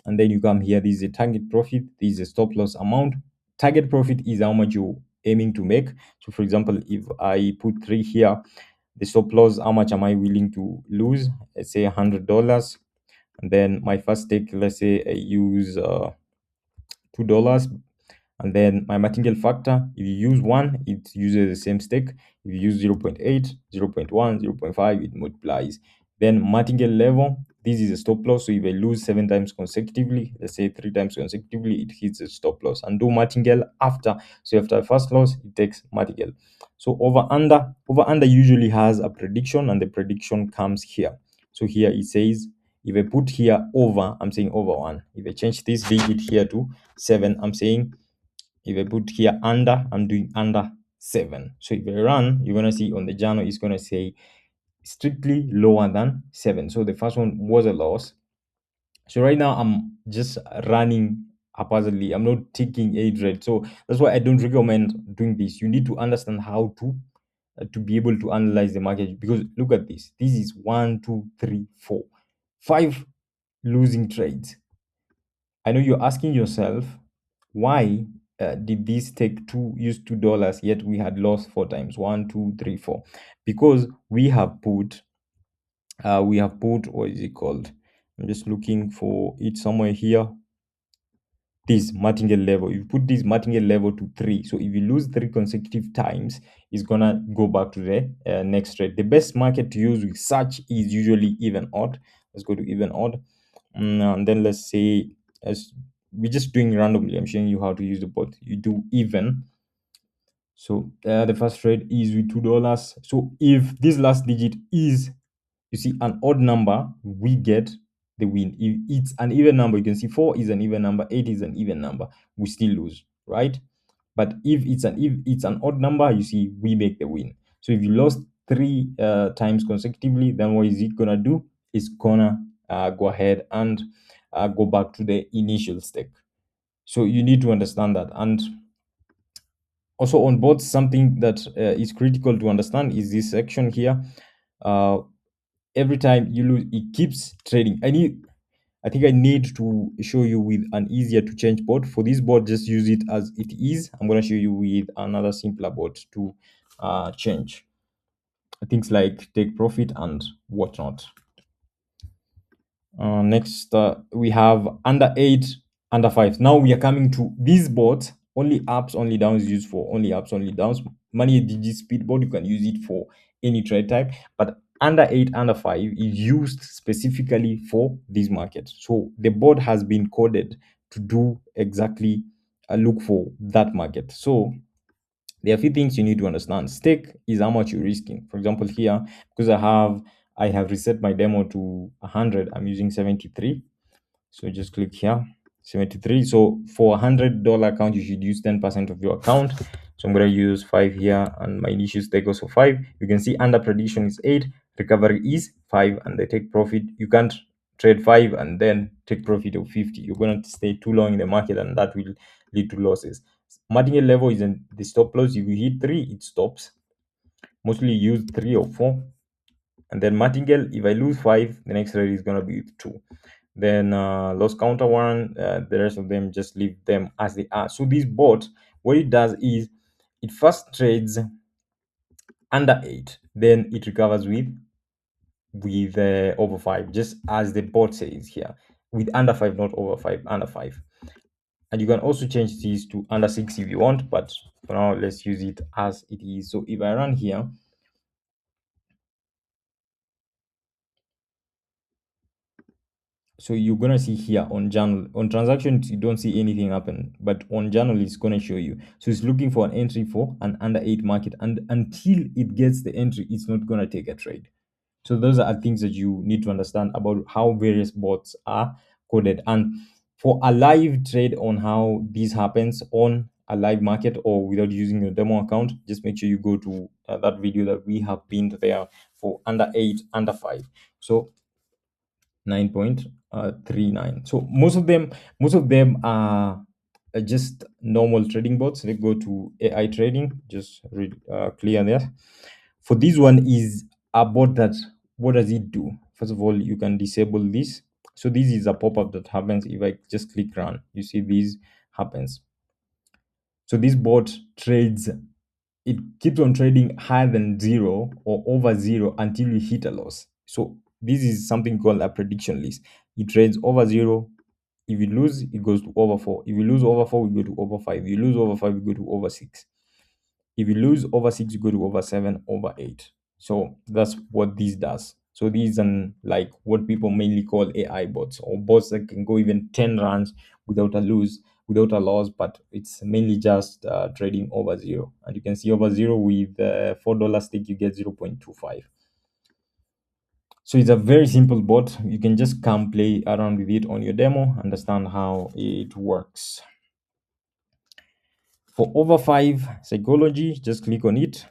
And then you come here, this is a target profit, this is a stop loss amount. Target profit is how much you're aiming to make. So for example, if I put 3 here, the stop loss, how much am I willing to lose? Let's say $100. And then my first stake, let's say I use $2. And then my martingale factor, if you use 1, it uses the same stake. If you use 0 0.8, 0 0.1, 0 0.5, it multiplies. Then martingale level, this is a stop loss. So if I lose 7 times consecutively, let's say 3 times consecutively, it hits a stop loss. And do martingale after. So after first loss, it takes martingale. So over under usually has a prediction, and the prediction comes here. So here it says, if I put here over, I'm saying over 1. If I change this digit here to 7, I'm saying, if I put here under, I'm doing under 7. So if I run, you're gonna see on the journal, it's gonna say strictly lower than 7. So the first one was a loss. So right now I'm just running haphazardly. I'm not taking a trade. So that's why I don't recommend doing this. You need to understand how to be able to analyze the market, because look at this. This is 1, 2, 3, 4, 5 losing trades. I know you're asking yourself, why did this take use $2, yet we had lost 4 times? 1, 2, 3, 4. Because we have put what is it called? I'm just looking for it somewhere here. This martingale level. You put this martingale level to 3. So if you lose 3 consecutive times, it's gonna go back to the next trade. The best market to use with such is usually even odd. Let's go to even odd. And then let's say, as we're just doing randomly, I'm showing you how to use the bot. You do even. So the first trade is with $2. So if this last digit is, you see, an odd number, we get the win. If it's an even number, you can see 4 is an even number, 8 is an even number, we still lose, right? But if it's an odd number, you see, we make the win. So if you lost 3 times consecutively, then what is it gonna do? It's gonna go ahead and go back to the initial stake. So you need to understand that. And also on bots, something that is critical to understand is this section here. Every time you lose, it keeps trading. I think I need to show you with an easier to change bot. For this bot, just use it as it is. I'm going to show you with another simpler bot to change things like take profit and whatnot. Next, we have under 8, under 5. Now we are coming to this bot. Only ups, only downs used for only ups, only downs. Money8gg Speed Bot, you can use it for any trade type. But under 8, under 5 is used specifically for this market. So the bot has been coded to do exactly look for that market. So there are a few things you need to understand. Stake is how much you're risking. For example, here, because I have reset my demo to 100, I'm using 73. So just click here, 73. So for $100 account, you should use 10% of your account. So I'm going to use 5 here, and my initial stake also 5. You can see under prediction is 8, recovery is 5, and the take profit, you can't trade 5 and then take profit of 50. You're going to stay too long in the market, and that will lead to losses. Martingale level is in the stop loss. If you hit 3, it stops. Mostly use 3 or 4. And then martingale, if I lose 5, the next trade is going to be with 2. Then loss counter 1, the rest of them just leave them as they are. So this bot, what it does is it first trades under 8, then it recovers with over 5, just as the bot says here, with under 5, not over 5, under 5. And you can also change these to under 6 if you want, but for now let's use it as it is. So if I run here, so you're gonna see here on journal, on transactions you don't see anything happen, but on journal it's gonna show you. So it's looking for an entry for an under 8 market, and until it gets the entry, it's not gonna take a trade. So those are things that you need to understand about how various bots are coded. And for a live trade on how this happens on a live market or without using your demo account, just make sure you go to that video that we have pinned there for under 8, under 5. So 9.39. So most of them are just normal trading bots. Let's go to AI trading, just clear there. For this one is a bot that, what does it do? First of all, you can disable this. So this is a pop-up that happens if I just click run. You see this happens. So this bot trades, it keeps on trading higher than 0 or over 0 until you hit a loss. So this is something called a prediction list. It trades over 0. If you lose, it goes to over 4. If you lose over 4, we go to over 5. If you lose over 5, we go to over 6. If you lose over 6, you go to over 7, over 8. So that's what this does. So these are like what people mainly call AI bots, or bots that can go even 10 runs without without a loss, but it's mainly just trading over 0. And you can see over 0 with $4 stake, you get 0.25. So it's a very simple bot. You can just come play around with it on your demo, understand how it works. For over 5 psychology, just click on it.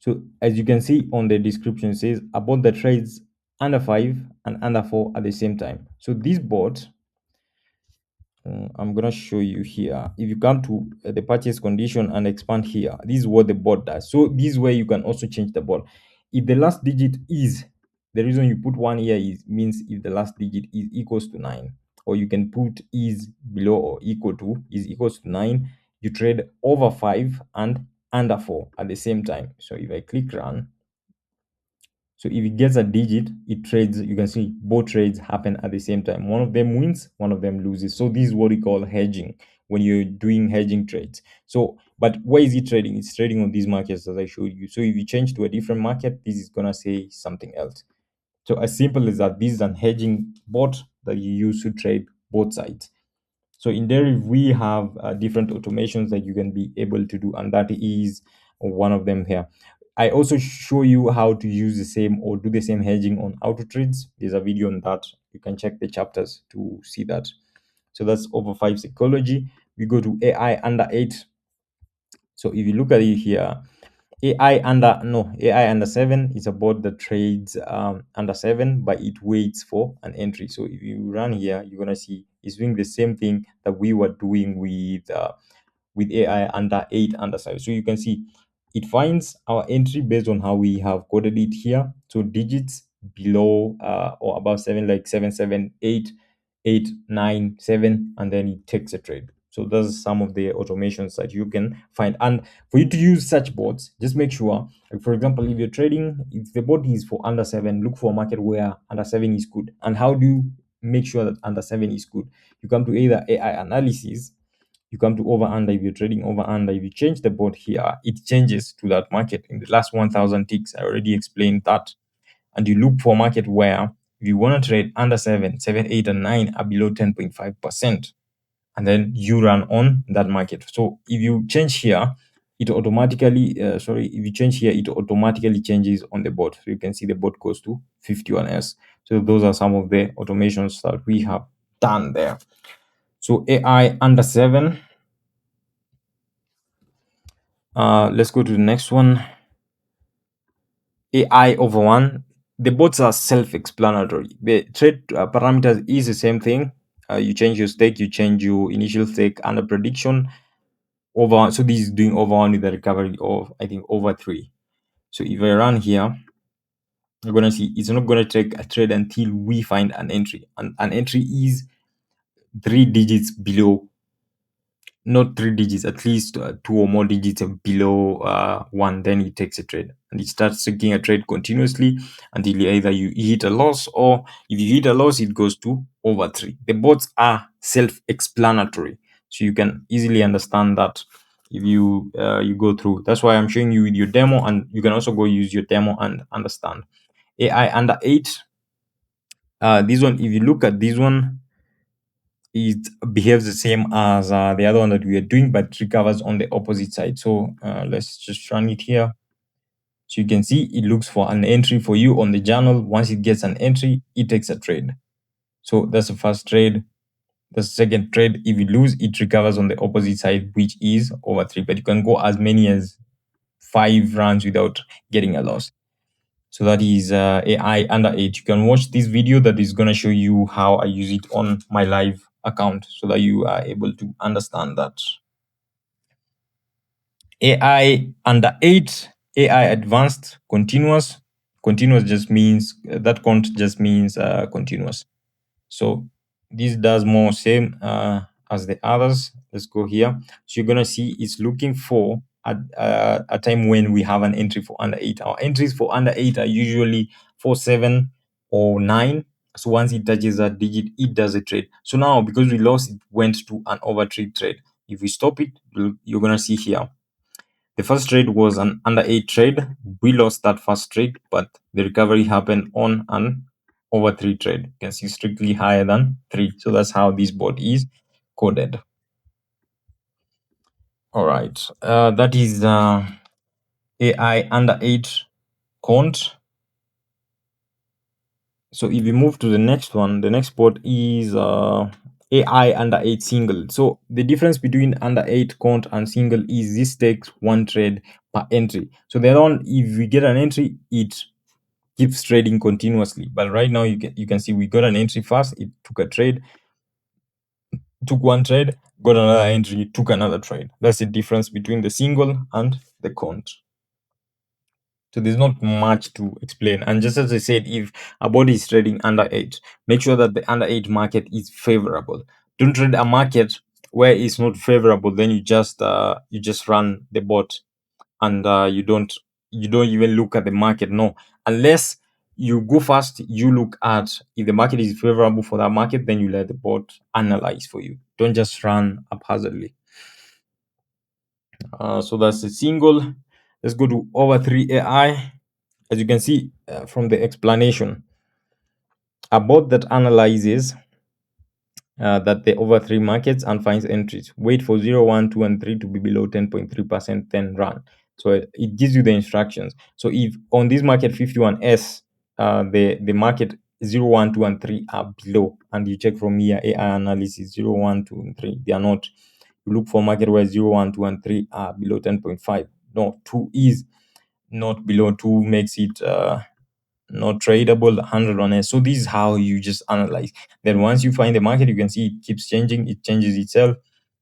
So as you can see on the description, it says about the trades under 5 and under 4 at the same time. So this bot, I'm gonna show you here. If you come to the purchase condition and expand here, this is what the bot does. So this is where you can also change the bot. If the last digit is, the reason you put 1 here is means if the last digit is equals to 9, or you can put is below or equal to, is equals to 9, you trade over 5 and under 4 at the same time. So if I click run, so if it gets a digit, it trades. You can see both trades happen at the same time. One of them wins, one of them loses. So this is what we call hedging when you're doing hedging trades. So, but why is it trading? It's trading on these markets as I showed you. So if you change to a different market, this is gonna say something else. So as simple as that, this is an hedging bot that you use to trade both sides. So in Deriv, we have different automations that you can be able to do, and that is one of them here. I also show you how to use the same or do the same hedging on Autotrades. There's a video on that. You can check the chapters to see that. So that's over 5 psychology. We go to AI under 8. So if you look at it here, AI under 7 is a bot that trades under 7, but it waits for an entry. So if you run here, you're gonna see it's doing the same thing that we were doing with AI under 8, under 7. So you can see it finds our entry based on how we have coded it here. So digits below or above 7, like 778, 897, and then it takes a trade. So those are some of the automations that you can find. And for you to use such bots, just make sure, like for example, if you're trading, if the bot is for under 7, look for a market where under 7 is good. And how do you make sure that under 7 is good? You come to either AI analysis, you come to over under. If you're trading over under, if you change the bot here, it changes to that market. In the last 1000 ticks, I already explained that. And you look for a market where if you want to trade under 7, 7, 8, and 9 are below 10.5%. And then you run on that market. So if you change here, it automatically, if you change here, it automatically changes on the bot. So you can see the bot goes to 51S. So those are some of the automations that we have done there. So AI under 7. Let's go to the next one. AI over 1. The bots are self-explanatory. The trade parameters is the same thing. you change your stake, you change your initial stake under prediction over. So this is doing over one with a recovery of, I think, over 3. So if I run here, you're gonna see it's not gonna take a trade until we find an entry, and an entry is 3 digits below, not 3 digits, at least 2 or more digits below 1. Then it takes a trade, and it starts taking a trade continuously until either you hit a loss, or if you hit a loss, it goes to over 3. The bots are self-explanatory, so you can easily understand that if you you go through. That's why I'm showing you with your demo, and you can also go use your demo and understand. AI under 8, this one, if you look at this one, it behaves the same as the other one that we are doing, but recovers on the opposite side. So let's just run it here. So you can see it looks for an entry for you on the journal. Once it gets an entry, it takes a trade. So that's the first trade. The second trade, if you lose, it recovers on the opposite side, which is over 3. But you can go as many as 5 runs without getting a loss. So that is AI under 8. You can watch this video that is going to show you how I use it on my live account, so that you are able to understand that. AI under 8, AI advanced continuous. Continuous just means that count just means continuous. So this does more same as the others. Let's go here. So you're gonna see it's looking for a time when we have an entry for under 8. Our entries for under 8 are usually 4, 7, or 9. So once it touches that digit, it does a trade. So now, because we lost, it went to an overtrade trade. If we stop it, you're gonna see here. The first trade was an under 8 trade. We lost that first trade, but the recovery happened on an over 3 trade. You can see strictly higher than 3. So that's how this bot is coded. All right. That is AI under 8 count. So if we move to the next one, the next bot is AI under 8 single. So the difference between under 8 count and single is this takes 1 trade per entry. So the other one, if we get an entry, it keeps trading continuously. But right now you can see we got an entry first, it took a trade, took 1 trade, got another entry, took another trade. That's the difference between the single and the count. So there's not much to explain. And just as I said, if a body is trading under 8, make sure that the under 8 market is favorable. Don't trade a market where it's not favorable. Then you just run the bot, and you don't even look at the market. No, unless you go fast, you look at if the market is favorable for that market, then you let the bot analyze for you. Don't just run haphazardly. So that's a single. Let's go to over 3 AI. As you can see from the explanation, a bot that analyzes that the over 3 markets and finds entries. Wait for 0, 1, 2, and 3 to be below 10.3%, then run. So it gives you the instructions. So if on this market 51S, the market 0, 1, 2, and 3 are below, and you check from here, AI analysis 0, 1, 2, and 3, they are not. You look for market where 0, 1, 2, and 3 are below 10.5. No, 2 is not below. 2 makes it not tradable. 100 on it. So this is how you just analyze. Then once you find the market, you can see it keeps changing, it changes itself,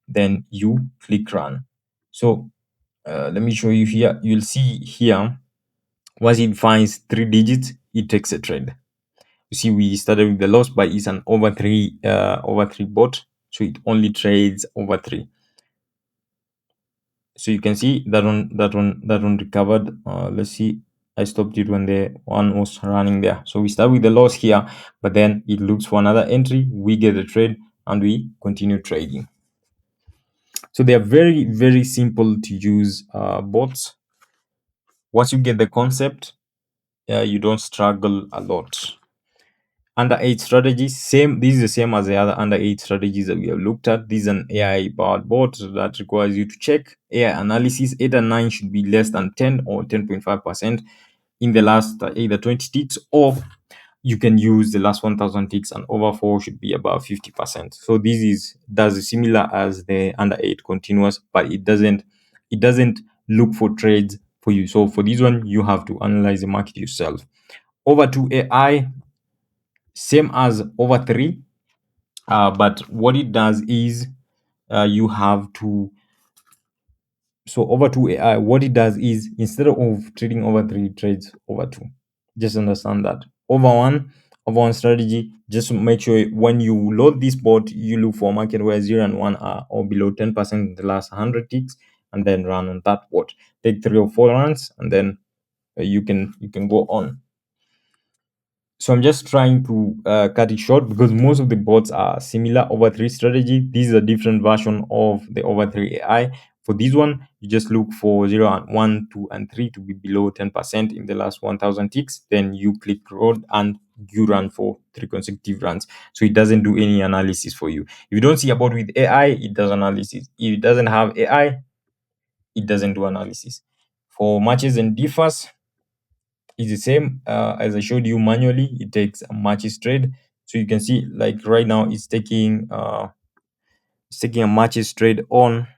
then you click run. So let me show you here. You'll see here, once it finds 3 digits, it takes a trade. You see, we started with the loss, but it's an over 3 bot, so it only trades over 3. So you can see that one recovered. Let's see, I stopped it when the one was running there. So we start with the loss here, but then it looks for another entry, we get a trade, and we continue trading. So they are very, very simple to use bots. Once you get the concept, you don't struggle a lot. Under 8 strategies, same. This is the same as the other under 8 strategies that we have looked at. This is an AI powered bot that requires you to check AI analysis. 8 and 9 should be less than 10 or 10.5% in the last either 20 ticks, or you can use the last 1000 ticks, and over 4 should be above 50%. So this does similar as the under 8 continuous, but it doesn't look for trades for you. So for this one, you have to analyze the market yourself. Over 2 AI, same as over 3. But what it does is you have to, so over 2 AI, what it does is instead of trading over three, it trades over two. Just understand that. Over one strategy, just make sure when you load this bot, you look for a market where 0 and 1 are or below 10% in the last 100 ticks, and then run on that bot. Take 3 or 4 runs, and then you can go on. So I'm just trying to cut it short because most of the bots are similar over three strategy. This is a different version of the over three AI. For this one, you just look for 0 and 1, 2, and 3 to be below 10% in the last 1000 ticks. Then you click road and you run for 3 consecutive runs. So it doesn't do any analysis for you. If you don't see a bot with AI, it does analysis. If it doesn't have AI, it doesn't do analysis. For matches and differs, it's the same as I showed you manually. It takes a matches trade. So you can see like right now it's taking a matches trade on.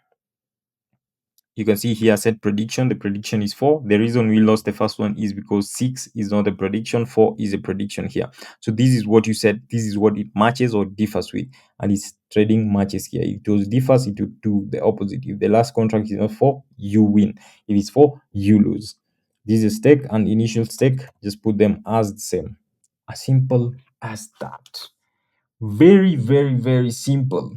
You can see here set prediction. The prediction is 4. The reason we lost the first one is because 6 is not a prediction, 4 is a prediction here. So this is what you said, this is what it matches or differs with, and it's trading matches here. If it was differs, it would do the opposite. If the last contract is not 4, you win. If it's 4, you lose. This is stake and initial stake. Just put them as the same. As simple as that. Very, very, very simple.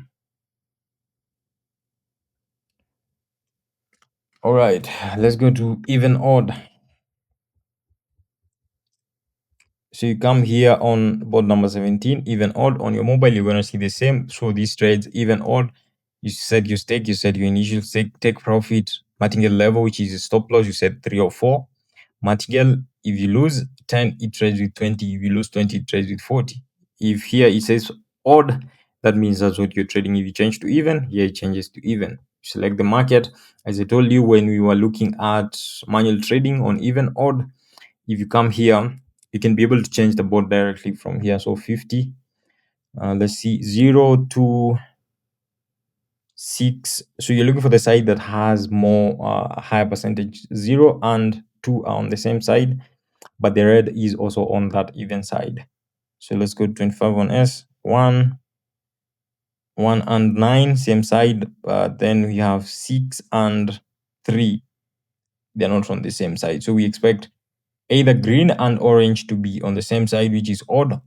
All right, let's go to even odd. So you come here on board number 17, even odd. On your mobile, you're going to see the same. So these trades, even odd. You set your stake, you set your initial stake, take profit, martingale level, which is a stop loss, you set 3 or 4. Martingale, if you lose 10, it trades with 20. If you lose 20, it trades with 40. If here it says odd, that means that's what you're trading. If you change to even, here it changes to even. Select the market. As I told you when we were looking at manual trading on even odd, if you come here, you can be able to change the board directly from here. So 50, let's see, 0 to 6. So you're looking for the side that has more higher percentage. 0 and 2 are on the same side, but the red is also on that even side. So let's go 25 on S, 1 and 9 same side, but then we have 6 and 3, they're not on the same side. So we expect either green and orange to be on the same side, which is odd,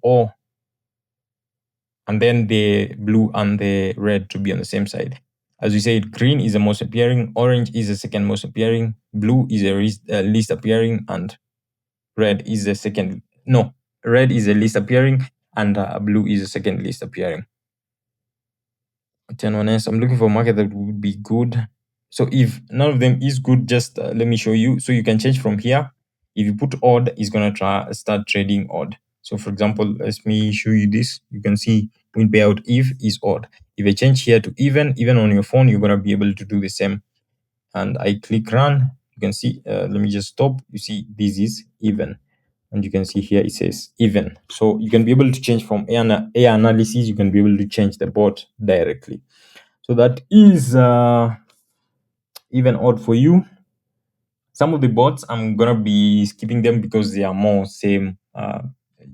and then the blue and the red to be on the same side. As we said, green is the most appearing, orange is the second most appearing, blue is the least appearing, and red is the second. No, red is the least appearing, and blue is the second least appearing. 10-1S, I'm looking for a market that would be good. So if none of them is good, just let me show you. So you can change from here. If you put odd, it's gonna start trading odd. So for example, let me show you this. You can see win payout if is odd. If I change here to even on your phone, you're gonna be able to do the same. And I click run. You can see. Let me just stop. You see this is even, and you can see here it says even. So you can be able to change from AI analysis. You can be able to change the bot directly. So that is even odd for you. Some of the bots I'm gonna be skipping them because they are more same,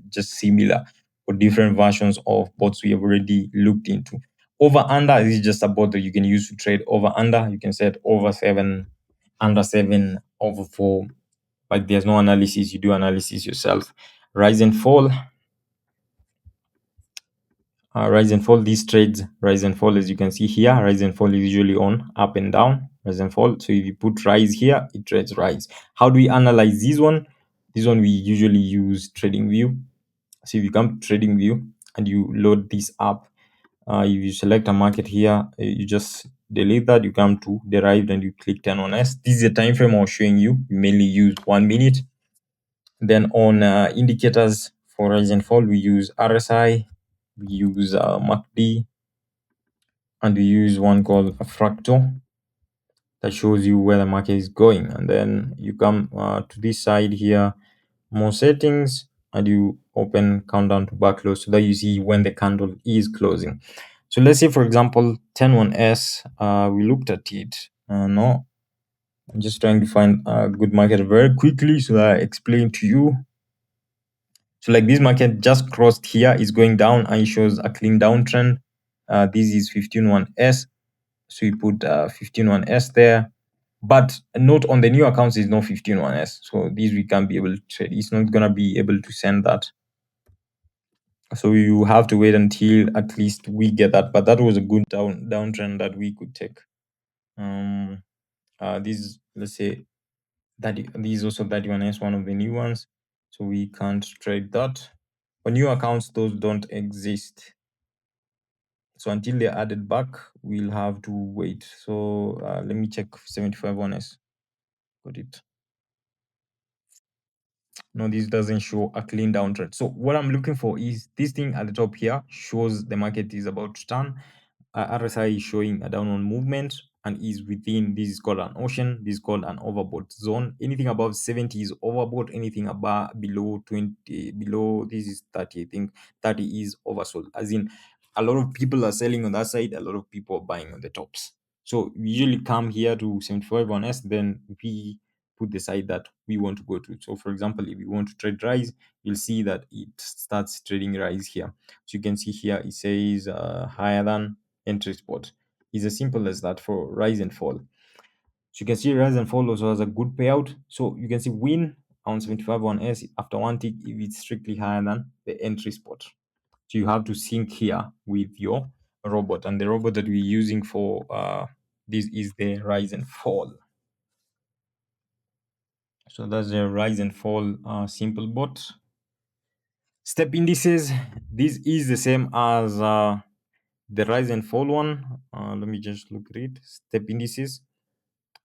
just similar, or different versions of bots we have already looked into. Over under is just a bot that you can use to trade over under. You can set over 7, under 7, over 4, but there's no analysis. You do analysis yourself. Rise and fall. Rise and fall, these trades, rise and fall, as you can see here, rise and fall is usually on up and down, rise and fall. So if you put rise here, it trades rise. How do we analyze this one? This one we usually use trading view. So if you come to trading view and you load this up, if you select a market here, you just delete that, you come to derived and you click 10-1S. This is the time frame I was showing you. We mainly use 1 minute. Then on indicators for rise and fall, we use RSI, we use MACD, and we use one called a fractal that shows you where the market is going. And then you come to this side here, more settings, and you open countdown to bar close so that you see when the candle is closing. So let's say, for example, 10-1S, we looked at it. No, I'm just trying to find a good market very quickly so that I explain to you. So like this market just crossed here, is going down and it shows a clean downtrend. This is 151S, so we put 151S there. But note on the new accounts is not 151S, so these we can't be able to trade. It's not gonna be able to send that. So you have to wait until at least we get that. But that was a good downtrend that we could take. These, let's say that these also 31S, one of the new ones, so we can't trade that. For new accounts, those don't exist. So until they're added back, we'll have to wait. So let me check 75 1S. Got it. No, this doesn't show a clean downtrend. So what I'm looking for is this thing at the top here shows the market is about to turn. RSI is showing a downward movement and is within, this is called an ocean, this is called an overbought zone. Anything above 70 is overbought, anything above below 20, below this is 30, I think 30 is oversold. As in, a lot of people are selling on that side, a lot of people are buying on the tops. So we usually come here to 75 on S, then we put the side that we want to go to. So for example, if you want to trade rise, you'll see that it starts trading rise here. So you can see here it says higher than entry spot. It's as simple as that for rise and fall. So you can see rise and fall also has a good payout. So you can see win on 75 on S after one tick if it's strictly higher than the entry spot. So you have to sync here with your robot, and the robot that we're using for this is the rise and fall. So that's the rise and fall simple bot. Step indices, this is the same as the rise and fall one. Let me just look at it. Step indices,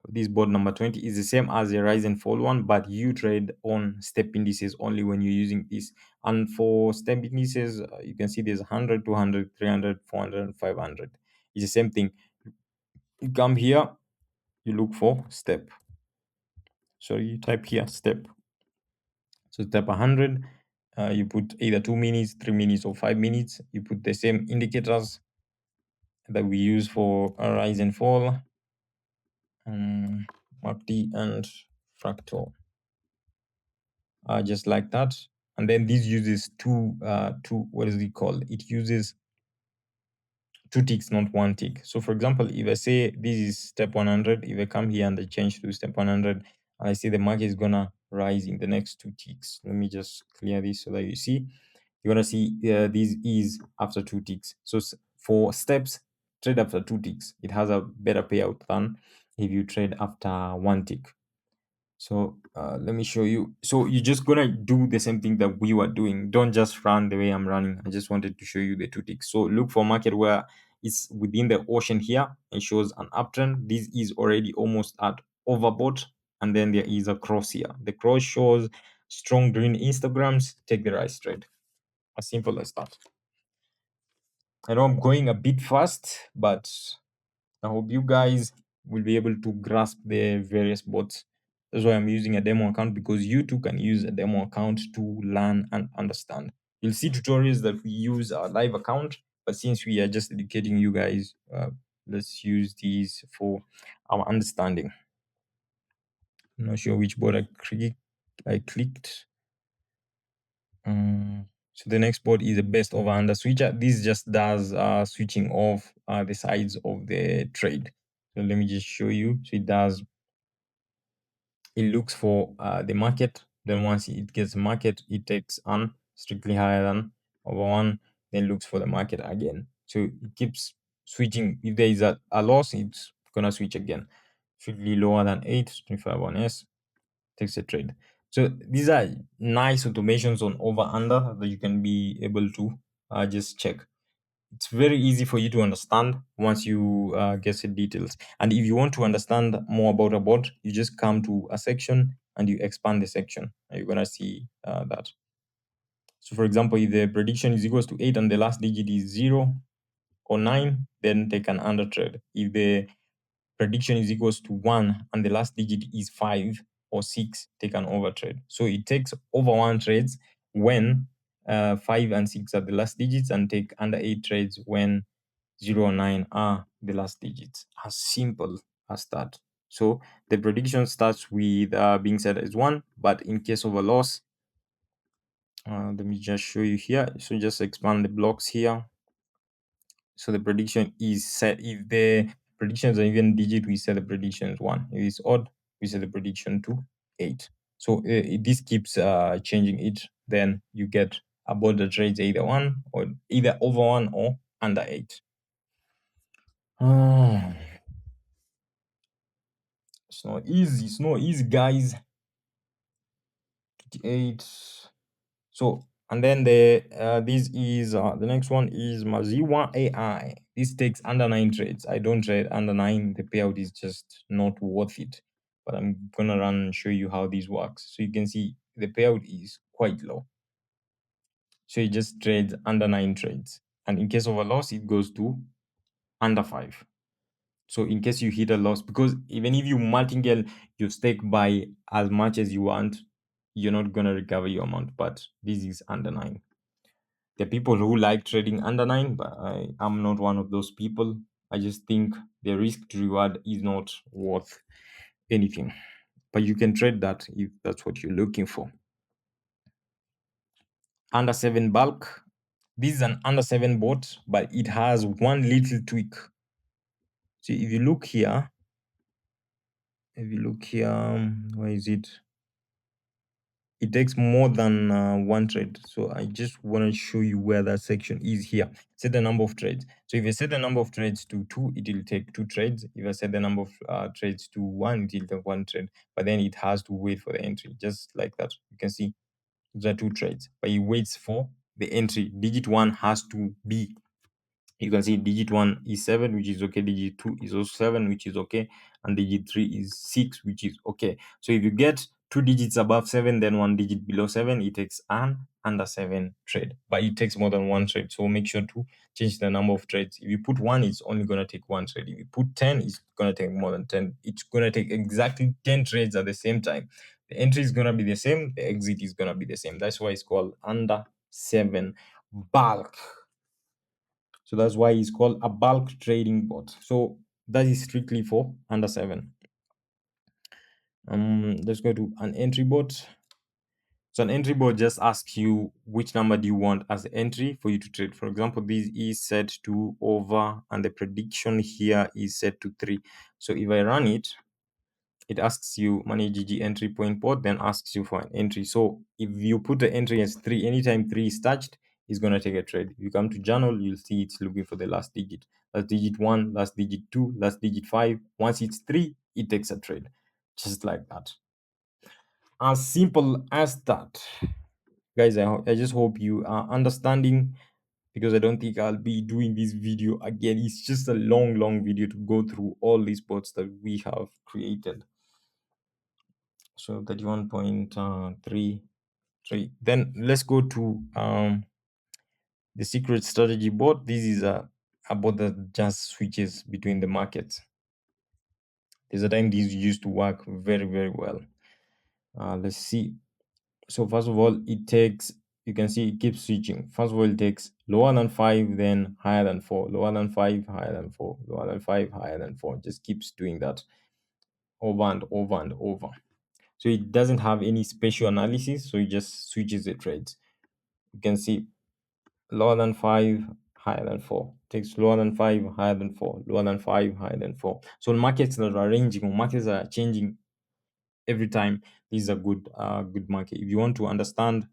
this board number 20 is the same as the rise and fall one, but you trade on step indices only when you're using this. And for step indices, you can see there's 100, 200, 300, 400, and 500. It's the same thing. You come here, you look for step. So you type here step. So step 100, you put either 2 minutes, 3 minutes, or 5 minutes. You put the same indicators that we use for rise and fall, MACD and fractal, just like that. And then this uses two, what is it called? It uses 2 ticks, not 1 tick. So for example, if I say this is step 100, if I come here and I change to step 100, and I see the market is gonna rise in the next 2 ticks. Let me just clear this so that you see. You're gonna see this is after 2 ticks. So for steps, trade after 2 ticks. It has a better payout than if you trade after 1 tick. So let me show you. So you're just gonna do the same thing that we were doing. Don't just run the way I'm running. I just wanted to show you the 2 ticks. So look for market where it's within the ocean here and shows an uptrend. This is already almost at overbought, and then there is a cross here. The cross shows strong green Instagrams. Take the rise trade. As simple as that. I know I'm going a bit fast, but I hope you guys will be able to grasp the various bots. That's why I'm using a demo account, because you too can use a demo account to learn and understand. You'll see tutorials that we use our live account, but since we are just educating you guys, let's use these for our understanding. I'm not sure which bot I clicked. So the next board is the best over under switcher. This just does switching off the sides of the trade. So let me just show you. So it looks for the market. Then once it gets market, it takes on strictly higher than over one, then looks for the market again. So it keeps switching. If there is a loss, it's gonna switch again. Strictly lower than 8, 25 on S, takes a trade. So these are nice automations on over under that you can be able to just check. It's very easy for you to understand once you get the details. And if you want to understand more about a bot, you just come to a section and you expand the section, and you're gonna see that. So for example, if the prediction is equals to 8 and the last digit is 0 or 9, then take an under trade. If the prediction is equals to 1 and the last digit is 5 or 6, take an over trade. So it takes over 1 trades when 5 and 6 are the last digits, and take under 8 trades when 0 or 9 are the last digits. As simple as that. So the prediction starts with being set as 1, but in case of a loss, let me just show you here. So just expand the blocks here. So the prediction is set. If the predictions are even digit, we set the predictions 1. If it's odd, we set the prediction to 8. So this keeps changing it. Then you get about the trades either 1 or either over 1 or under 8. Oh, it's not easy. It's not easy, guys. 8. So, and then the next one is Maziwa AI. This takes under 9 trades. I don't trade under 9. The payout is just not worth it. But I'm gonna run and show you how this works. So you can see the payout is quite low. So it just trades under 9 trades. And in case of a loss, it goes to under 5. So in case you hit a loss, because even if you martingale your stake by as much as you want, you're not gonna recover your amount. But this is under 9. There are people who like trading under 9, but I am not one of those people. I just think the risk to reward is not worth anything. But you can trade that if that's what you're looking for. Under 7 bulk. This is an under 7 bot, but it has one little tweak. So if you look here, where is it? It takes more than one trade. So I just want to show you where that section is here. Set the number of trades. So if I set the number of trades to 2, it will take 2 trades. If I set the number of trades to 1, it will take 1 trade. But then it has to wait for the entry, just like that. You can see there are 2 trades, but it waits for the entry. Digit 1 has to be, you can see digit 1 is 7, which is okay. Digit 2 is also 7, which is okay. And digit 3 is 6, which is okay. So if you get 2 digits above 7, then 1 digit below 7, it takes an under 7 trade. But it takes more than 1 trade. So make sure to change the number of trades. If you put 1, it's only going to take 1 trade. If you put 10, it's going to take more than 10. It's going to take exactly 10 trades at the same time. The entry is going to be the same. The exit is going to be the same. That's why it's called under 7 bulk. So that's why it's called a bulk trading bot. So that is strictly for under 7. Let's go to an entry bot. So an entry bot just asks you which number do you want as the entry for you to trade. For example, this is set to over and the prediction here is set to 3. So if I run it, it asks you Money8gg entry point bot, then asks you for an entry. So if you put the entry as 3, anytime 3 is touched, it's going to take a trade. If you come to journal, you'll see it's looking for the last digit. Last digit 1, last digit 2, last digit 5. Once it's 3, it takes a trade. Just like that. As simple as that. Guys, I just hope you are understanding, because I don't think I'll be doing this video again. It's just a long video to go through all these bots that we have created. So 31.33. Then let's go to the secret strategy bot. This is a bot that just switches between the markets. There's a time these used to work very well. Let's see. So first of all, it takes, you can see it keeps switching. First of all, it takes lower than 5, then higher than 4, lower than 5, higher than 4, lower than 5, higher than 4. Just keeps doing that over and over. So it doesn't have any special analysis, so it just switches the trades. You can see lower than 5, higher than 4. Takes lower than 5, higher than 4, lower than 5, higher than 4. So markets that are ranging, or markets that are changing every time, this is a good market. If you want to understand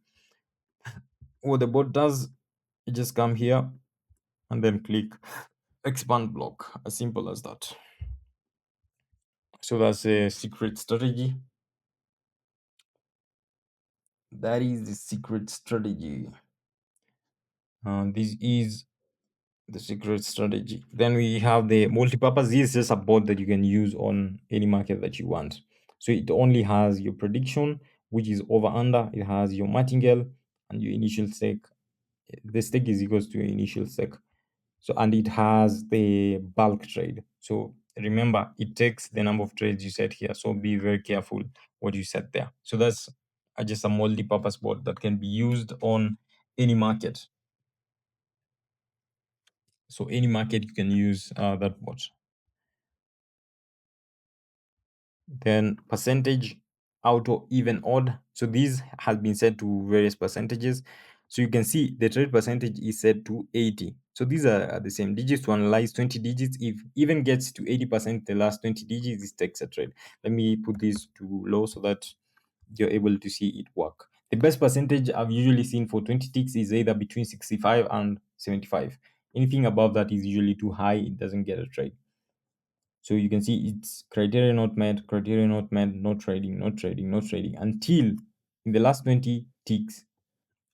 what the bot does, you just come here and then click expand block. As simple as that. So that's a secret strategy. That is the secret strategy. This is the secret strategy. Then we have the multi-purpose. This is just a bot that you can use on any market that you want. So it only has your prediction, which is over under. It has your martingale and your initial stake. The stake is equals to your initial stake. So, and it has the bulk trade. So remember, it takes the number of trades you set here. So be very careful what you set there. So that's just a multi-purpose bot that can be used on any market. So any market you can use that bot. Then percentage, auto, even, odd. So these has been set to various percentages. So you can see the trade percentage is set to 80. So these are the same digits to analyze 20 digits. If even gets to 80%, the last 20 digits, this takes a trade. Let me put this to low so that you're able to see it work. The best percentage I've usually seen for 20 ticks is either between 65 and 75. Anything above that is usually too high. It doesn't get a trade. So you can see it's criteria not met, criteria not met, no trading, no trading, no trading, until in the last 20 ticks,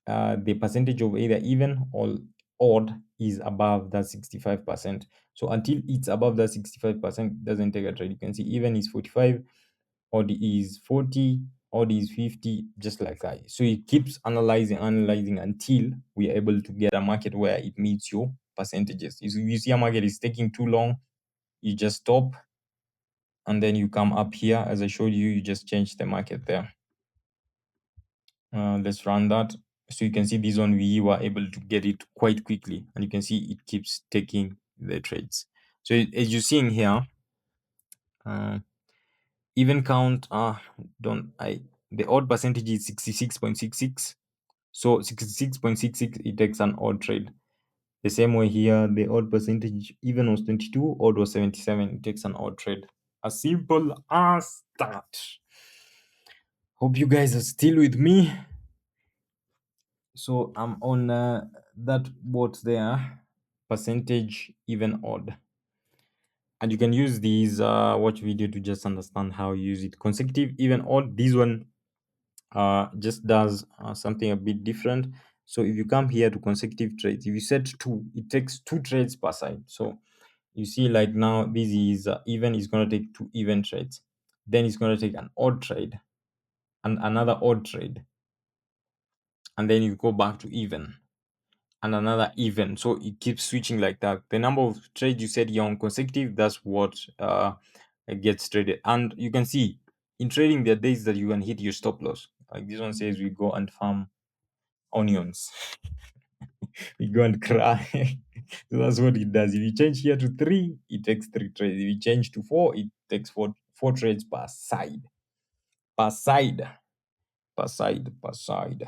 the percentage of either even or odd is above that 65%. So until it's above that 65%, it doesn't take a trade. You can see even is 45, odd is 40, odd is 50, just like that. So it keeps analyzing until we are able to get a market where it meets your percentages. If you see a market is taking too long, you just stop, and then you come up here as I showed you, you just change the market there. Let's run that. So you can see this one, we were able to get it quite quickly, and you can see it keeps taking the trades. So as you're seeing here, even count, the odd percentage is 66.66. So 66.66, it takes an odd trade. The same way here, the odd percentage even was 22, odd was 77, it takes an odd trade. As simple as that. Hope you guys are still with me. So I'm on that bot there, percentage even odd. And you can use these watch video to just understand how you use it. Consecutive even odd, this one just does something a bit different. So if you come here to consecutive trades, if you set 2, it takes 2 trades per side. So you see, like now this is even, is going to take 2 even trades, then it's going to take an odd trade and another odd trade, and then you go back to even and another even. So it keeps switching like that. The number of trades you set here on consecutive, that's what gets traded. And you can see in trading, there are days that you can hit your stop loss. Like this one says we go and farm onions. We go and cry. So that's what it does. If you change here to 3, it takes 3 trades. If you change to 4, it takes 4 trades per side. Per side. Per side. Per side.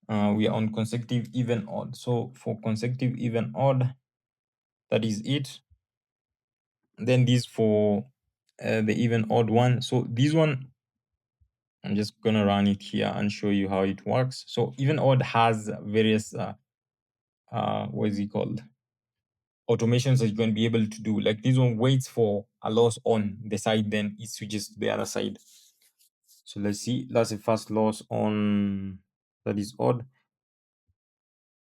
We are on consecutive even odd. So for consecutive even odd, that is it. Then this for the even odd one. So this one, I'm just gonna run it here and show you how it works. So even odd has various what is it called, automations that you're going to be able to do. Like this one waits for a loss on the side, then it switches to the other side. So let's see, that's the first loss on, that is odd.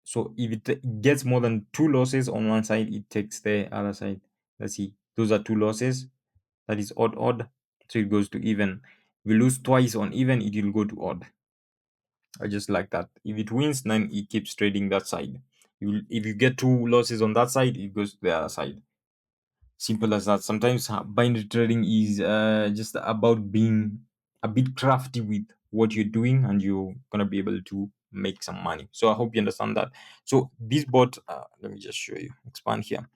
So if it gets more than 2 losses on one side, it takes the other side. Let's see, those are 2 losses, that is odd, so it goes to even. If we lose twice on even, it will go to odd. I just like that. If it wins, then it keeps trading that side. If you get 2 losses on that side, it goes to the other side. Simple as that. Sometimes binary trading is just about being a bit crafty with what you're doing, and you're gonna be able to make some money. So I hope you understand that. So this bot, let me just show you, expand here.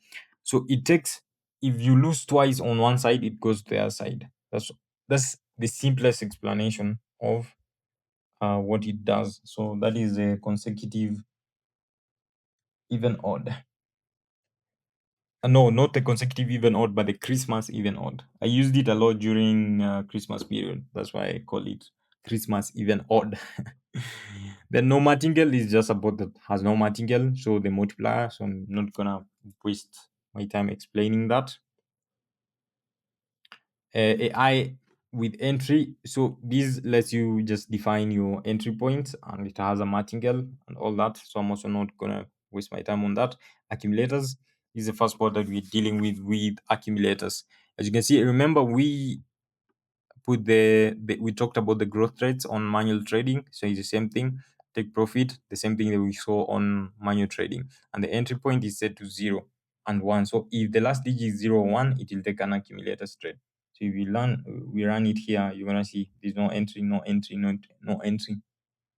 So it takes, if you lose twice on one side, it goes to the other side. That's the simplest explanation of what it does. So that is a consecutive even odd. No, not the consecutive even odd, but the Christmas even odd. I used it a lot during Christmas period. That's why I call it Christmas even odd. The no martingale is just a bot that has no martingale, so the multiplier. So I'm not gonna waste my time explaining that. AI with entry. So this lets you just define your entry points, and it has a martingale and all that. So I'm also not gonna waste my time on that. Accumulators is the first part that we're dealing with accumulators. As you can see, remember we put we talked about the growth rates on manual trading. So it's the same thing. Take profit, the same thing that we saw on manual trading, and the entry point is set to 0 and 1. So if the last digit is 0 or 1, it will take an accumulator trade. So if we run it here, you're gonna see there's no entry, no entry, no entry,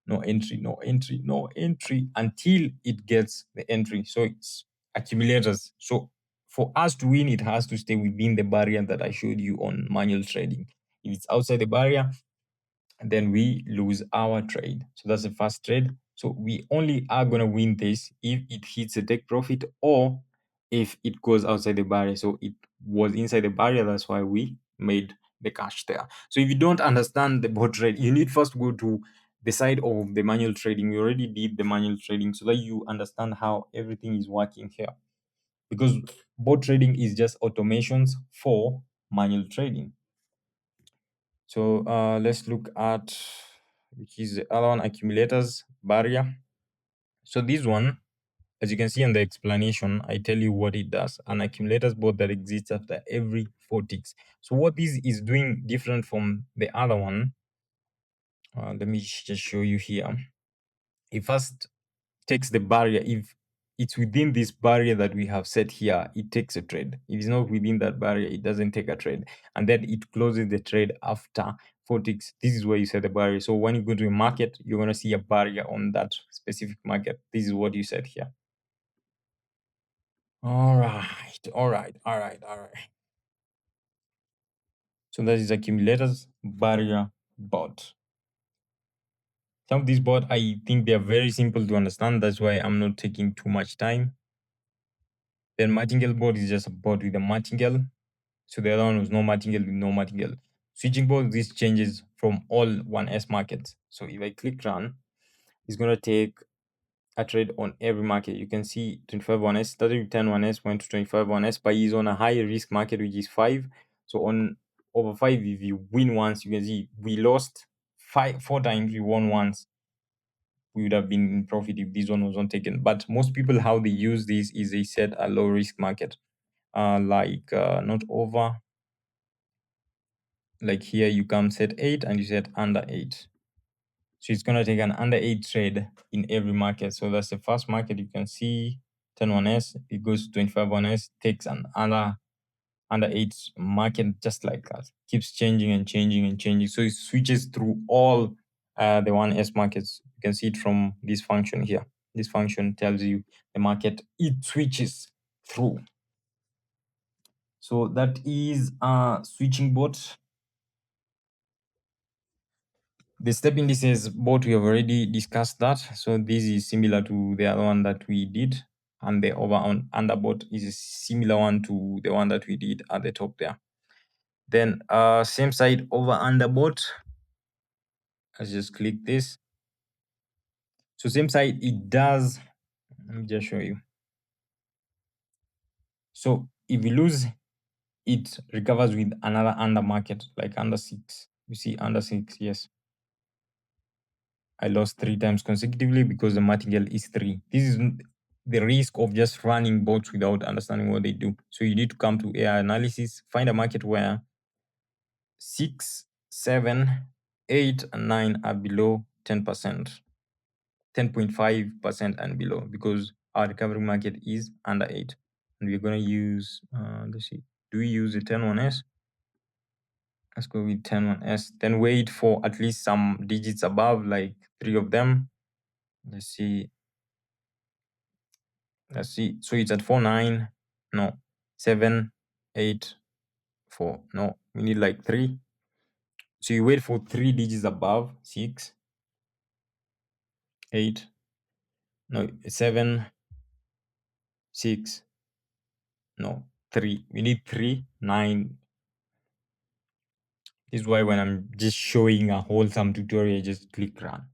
no entry, no entry, no entry until it gets the entry. So it's accumulators. So for us to win, it has to stay within the barrier that I showed you on manual trading. If it's outside the barrier, then we lose our trade. So that's the first trade. So we only are going to win this if it hits a take profit or if it goes outside the barrier. So it was inside the barrier. That's why we made the cash there. So if you don't understand the bot trade, you need first to go to the side of the manual trading. We already did the manual trading so that you understand how everything is working here. Because bot trading is just automations for manual trading. So let's look at which is the other one, accumulators barrier. So this one, as you can see in the explanation, I tell you what it does. An accumulators bot that exists after every 4 ticks. So what this is doing different from the other one, let me just show you here. It first takes the barrier. If it's within this barrier that we have set here, it takes a trade. If it's not within that barrier, it doesn't take a trade. And then it closes the trade after 4 ticks. This is where you set the barrier. So when you go to a market, you're going to see a barrier on that specific market. This is what you set here. All right. So that is accumulators barrier bot. Some of these bots, I think they're very simple to understand. That's why I'm not taking too much time. Then martingale bot is just a bot with a martingale. So the other one was no martingale with no martingale. Switching bot, this changes from all 1S markets. So if I click run, it's going to take a trade on every market. You can see 25 1S, started with 10 1S, went to 25 1S, but he's on a high risk market, which is 5. So on over 5, if you win once, you can see we lost 4 times, we won once. We would have been in profit if this one was not taken. But most people, how they use this is they set a low risk market, not over. Like here, you come set 8 and you set under 8. So it's going to take an under 8 trade in every market. So that's the first market. You can see 10 1S, it goes to 25 1S, takes an under 8 market just like that. Keeps changing and changing and changing. So it switches through all the 1S markets. You can see it from this function here. This function tells you the market it switches through. So that is a switching bot. The step indices bot, we have already discussed that. So this is similar to the other one that we did. And the over on under bot is a similar one to the one that we did at the top there. Then same side over under bot. Let's just click this. So same side, it does. Let me just show you. So if we lose, it recovers with another under market, like under 6. You see under 6, yes. I lost 3 times consecutively because the martingale is 3. This is the risk of just running bots without understanding what they do. So you need to come to AI analysis, find a market where 6, 7, 8, and 9 are below 10%, 10.5% and below, because our recovery market is under 8. And we're going to use, let's see, do we use the 10 1S? Let's go with 10 1S. Then wait for at least some digits above, like 3 of them. Let's see. So it's at 4 9. No. 7 8 4. No, we need like 3. So you wait for 3 digits above 6 8. No, 7 6. No, 3. We need 3 9. This is why when I'm just showing a wholesome tutorial, just click run.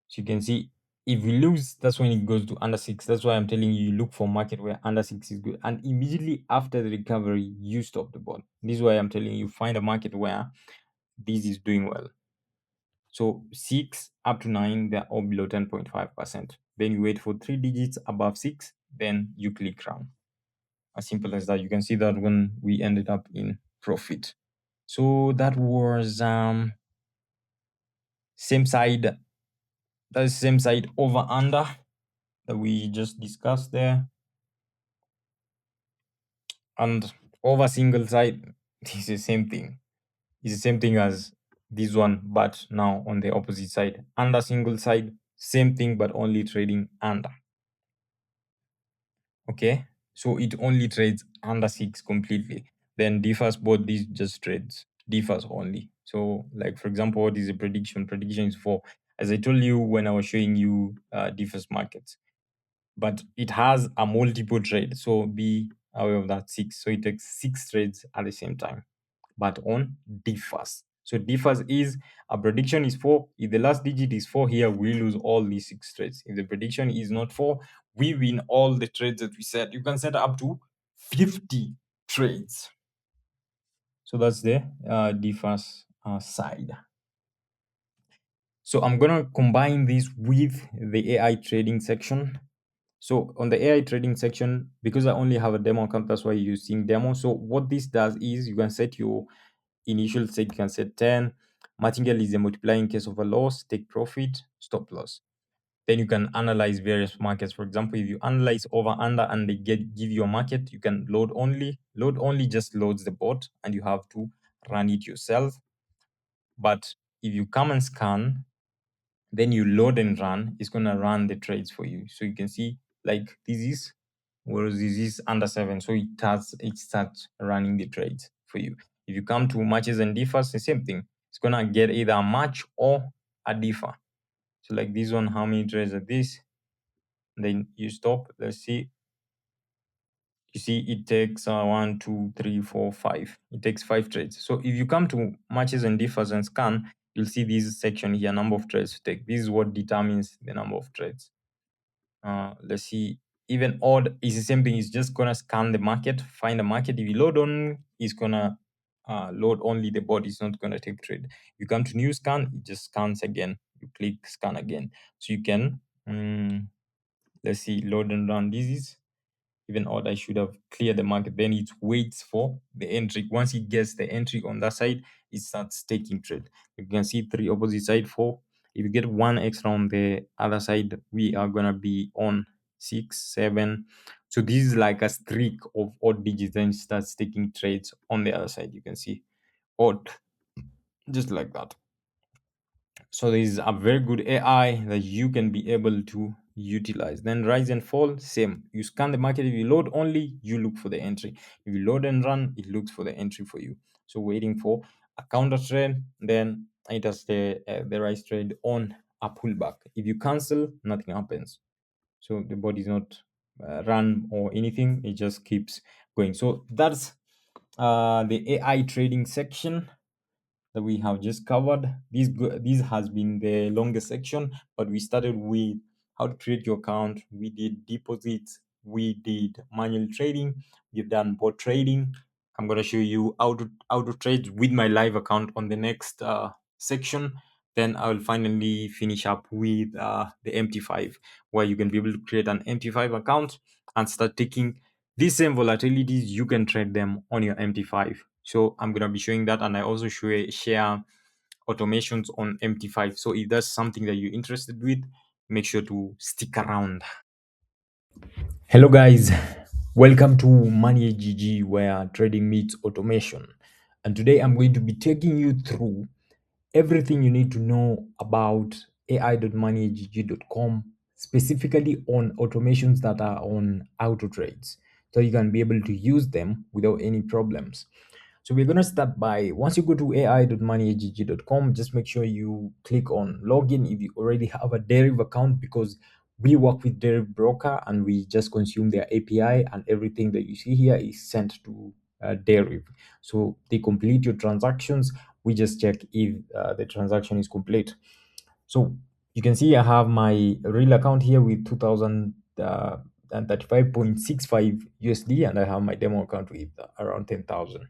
So you can see if we lose, that's when it goes to under 6. That's why I'm telling you, look for market where under 6 is good. And immediately after the recovery, you stop the bot. This is why I'm telling you, find a market where this is doing well. So 6 up to 9, they're all below 10.5%. Then you wait for 3 digits above 6, then you click run. As simple as that. You can see that when we ended up in profit. So that was same side. That's same side over under that we just discussed there. And over single side is the same thing. It's the same thing as this one, but now on the opposite side. Under single side, same thing, but only trading under. Okay, so it only trades under 6 completely. Then differs both these just trades differs only. So, like for example, what is a prediction? Prediction is for, as I told you when I was showing you different markets, but it has a multiple trade. So be aware of that, six. So it takes six trades at the same time, but on differs. So differs is a prediction is four. If the last digit is four here, we lose all these six trades. If the prediction is not four, we win all the trades that we set. You can set up to 50 trades. So that's the differs side. So I'm gonna combine this with the AI trading section. So on the AI trading section, because I only have a demo account, that's why you're seeing demo. So what this does is you can set your initial stake, you can set 10. Martingale is a multiplier in case of a loss, take profit, stop loss. Then you can analyze various markets. For example, if you analyze over under and they give you a market, you can load only. Load only just loads the bot and you have to run it yourself. But if you come and scan, then you load and run, it's gonna run the trades for you. So you can see like this is, whereas this is under 7, so it starts running the trades for you. If you come to matches and differs, the same thing. It's gonna get either a match or a differ. So like this one, how many trades are this? Then you stop. Let's see. You see, it takes 1, 2, 3, 4, 5. It takes 5 trades. So if you come to matches and differs and scan, you'll see this section here, number of trades to take. This is what determines the number of trades. Let's see, even odd is the same thing. It's just gonna scan the market, find a market. If you load on, it's gonna load only the bot. It's not gonna take trade. You come to new scan, it just scans again. You click scan again, so you can let's see, load and run. This is even odd. I should have cleared the market. Then it waits for the entry. Once it gets the entry on that side, it starts taking trade. You can see 3 opposite side, 4. If you get 1 extra on the other side, we are gonna be on 6, 7. So this is like a streak of odd digits. Then it starts taking trades on the other side. You can see odd, just like that. So this is a very good AI that you can be able to utilize. Then rise and fall, same. You scan the market. If you load only, you look for the entry. If you load and run, it looks for the entry for you. So waiting for a counter trend, then it has the rise trade on a pullback. If you cancel, nothing happens. So the body is not run or anything. It just keeps going. So that's the AI trading section that we have just covered. This has been the longest section, but we started with how to create your account. We did deposits, we did manual trading, we've done bot trading. I'm going to show you how to trade with my live account on the next section. Then I will finally finish up with the MT5, where you can be able to create an MT5 account and start taking these same volatilities. You can trade them on your MT5. So I'm going to be showing that, and I also share automations on MT5. So if that's something that you're interested with, make sure to stick around. Hello guys, welcome to Money8gg, where trading meets automation. And today I'm going to be taking you through everything you need to know about ai.money8gg.com, specifically on automations that are on auto trades, so you can be able to use them without any problems. So we're going to start by, once you go to ai.money8gg.com, just make sure you click on login if you already have a Deriv account, because we work with Deriv broker and we just consume their API, and everything that you see here is sent to Deriv. So they complete your transactions. We just check if the transaction is complete. So you can see I have my real account here with 2035.65 USD, and I have my demo account with around 10,000.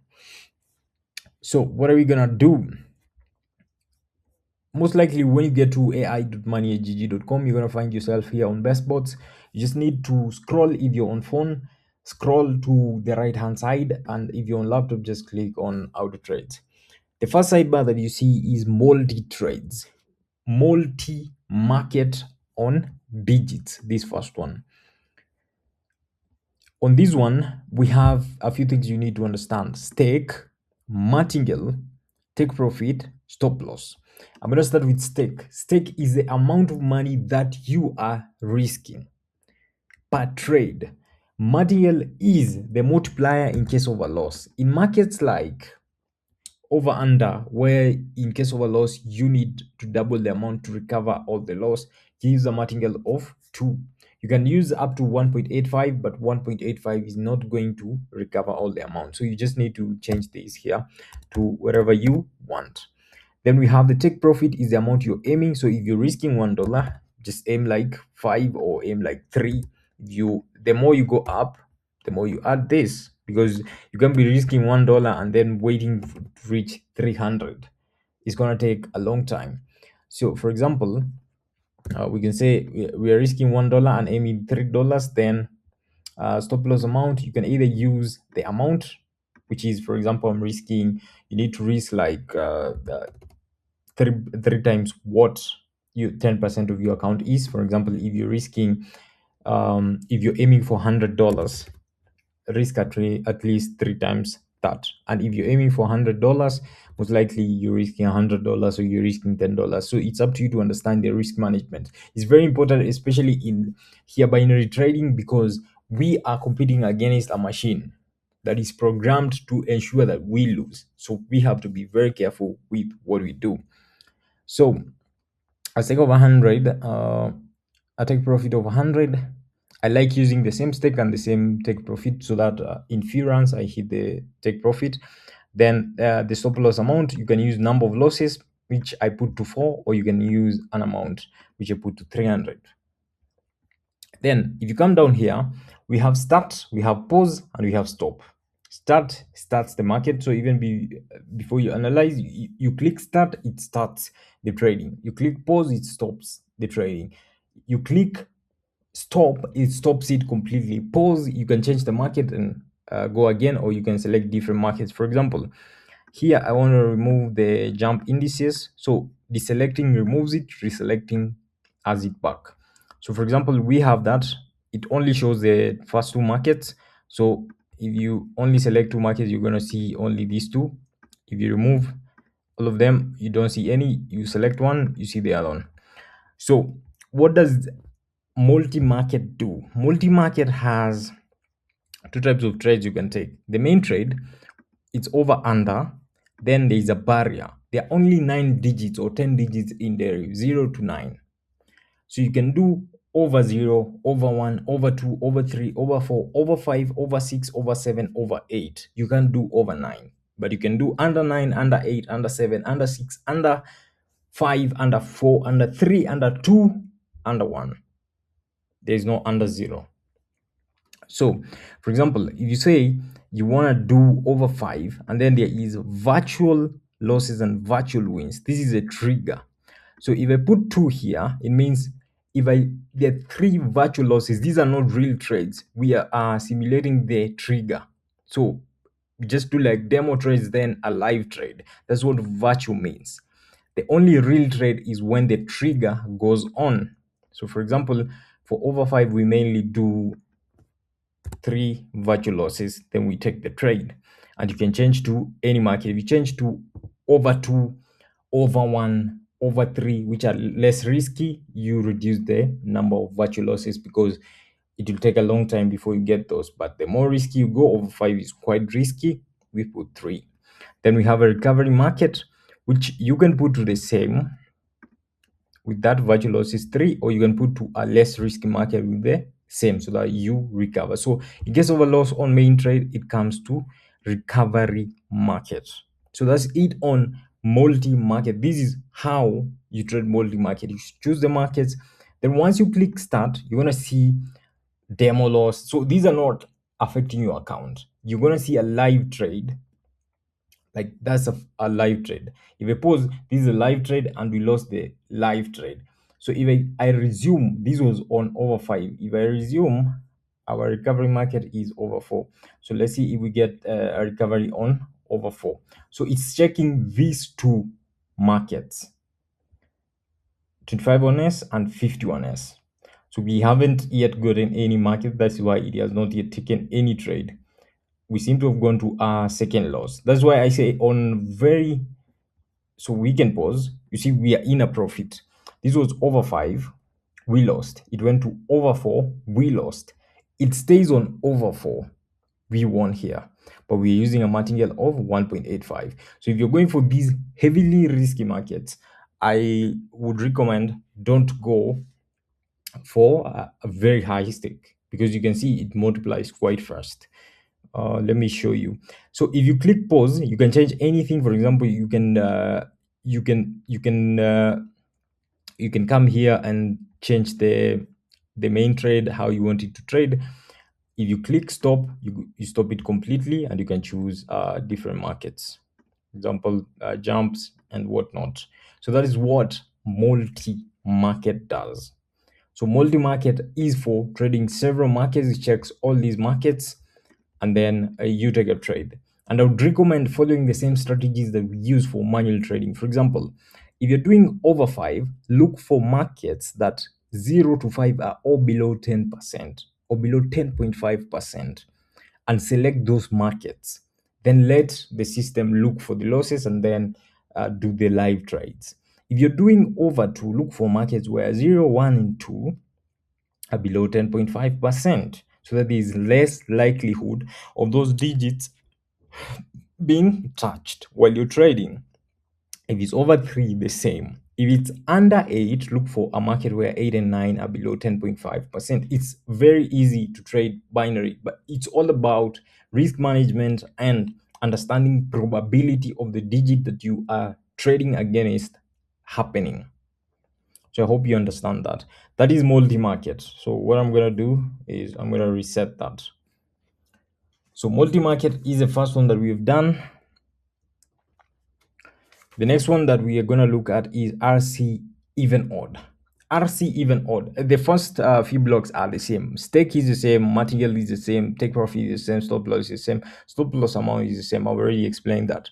So what are we gonna do? Most likely when you get to ai.money8gg.com, you're gonna find yourself here on best bots. You just need to scroll. If you're on phone, scroll to the right hand side, and if you're on laptop, just click on auto trades. The first sidebar that you see is multi trades, multi market on digits. This first one. On this one, we have a few things you need to understand: stake, martingale, take profit, stop loss. I'm going to start with stake. Stake is the amount of money that you are risking per trade. Martingale is the multiplier in case of a loss. In markets like over under, where in case of a loss you need to double the amount to recover all the loss, gives a martingale of 2. You can use up to 1.85, but 1.85 is not going to recover all the amount, so you just need to change this here to wherever you want. Then we have the take profit is the amount you're aiming. So if you're risking $1, just aim like 5 or aim like 3. The more you go up, the more you add this, because you can be risking $1 and then waiting to reach 300. It's gonna take a long time. So for example, we can say we are risking $1 and aiming $3. Then stop loss amount, you can either use the amount, which is, for example, I'm risking, you need to risk like three times what you 10% of your account is. For example, if you're risking if you're aiming for $100, risk at least 3 times that. And if you're aiming for $100, most likely you're risking $100 or you're risking $10. So it's up to you to understand the risk management. It's very important, especially in here binary trading, because we are competing against a machine that is programmed to ensure that we lose. So we have to be very careful with what we do. So a stake of 100, a take profit of 100. I like using the same stake and the same take profit, so that in few runs I hit the take profit. Then the stop loss amount, you can use number of losses, which I put to 4, or you can use an amount which I put to 300. Then if you come down here, we have start, we have pause, and we have stop. Start starts the market. So even before you analyze, you click start, it starts the trading. You click pause, it stops the trading. You click stop, it stops it completely. Pause, you can change the market and go again, or you can select different markets. For example, here I want to remove the jump indices. So deselecting removes it, reselecting adds it back. So for example, we have that. It only shows the first 2 markets. So if you only select 2 markets, you're going to see only these 2. If you remove all of them, you don't see any. You select one, you see the other one. So what does multi-market do? Multi-market has 2 types of trades you can take. The main trade, it's over under. Then there is a barrier. There are only 9 digits or 10 digits in there, 0 to 9. So you can do over 0, over 1, over 2, over 3, over 4, over 5, over 6, over 7, over 8. You can do over 9, but you can do under 9, under 8, under 7, under 6, under 5, under 4, under 3, under 2, under 1. There is no under 0. So for example, if you say you want to do over 5 and then there is virtual losses and virtual wins, this is a trigger. So if I put 2 here, it means if I get 3 virtual losses, these are not real trades. We are simulating the trigger. So just do like demo trades, then a live trade. That's what virtual means. The only real trade is when the trigger goes on. So for example, for over 5, we mainly do 3 virtual losses, then we take the trade. And you can change to any market. If you change to over 2, over 1, over 3, which are less risky, you reduce the number of virtual losses, because it will take a long time before you get those. But the more risky you go, over 5 is quite risky, we put 3. Then we have a recovery market, which you can put to the same with that virtual loss is 3, or you can put to a less risky market with the same, so that you recover. So in case of a loss on main trade, it comes to recovery market. So that's it on multi-market. This is how you trade multi-market. You choose the markets, then once you click start, you're going to see demo loss. So these are not affecting your account. You're going to see a live trade. Like that's a live trade. If I pause, this is a live trade and we lost the live trade. So if I resume, this was on over 5. If I resume, our recovery market is over 4. So let's see if we get a recovery on over 4. So it's checking these 2 markets, 25 on S and 50 on S. So we haven't yet gotten any market. That's why it has not yet taken any trade. We seem to have gone to our second loss. That's why I say so we can pause. You see, we are in a profit. This was over 5, we lost. It went to over 4, we lost. It stays on over 4. we won here, but we're using a martingale of 1.85. So if you're going for these heavily risky markets, I would recommend don't go for a very high stake, because you can see it multiplies quite fast. Let me show you. So if you click pause, you can change anything. For example, you can you can you can come here and change the main trade, how you want it to trade. If you click stop, you stop it completely, and you can choose different markets, example jumps and whatnot. So that is what multi-market does. So multi-market is for trading several markets. It checks all these markets, and then you take a trade. And I would recommend following the same strategies that we use for manual trading. For example, if you're doing over 5, look for markets that 0 to 5 are all below 10% or below 10.5%, and select those markets. Then let the system look for the losses, and then do the live trades. If you're doing over 2, look for markets where 0, 1, and 2 are below 10.5%, so that there is less likelihood of those digits being touched while you're trading. If it's over 3, the same. If it's under 8, look for a market where 8 and 9 are below 10.5%. It's very easy to trade binary, but it's all about risk management and understanding probability of the digit that you are trading against happening. So I hope you understand that. That is multi-market. So what I'm going to do is I'm going to reset that. So multi-market is the first one that we've done. The next one that we are going to look at is RC even odd. RC even odd. The first few blocks are the same. Stake is the same. Martingale is the same. Take profit is the same. Stop loss is the same. Stop loss amount is the same. I've already explained that.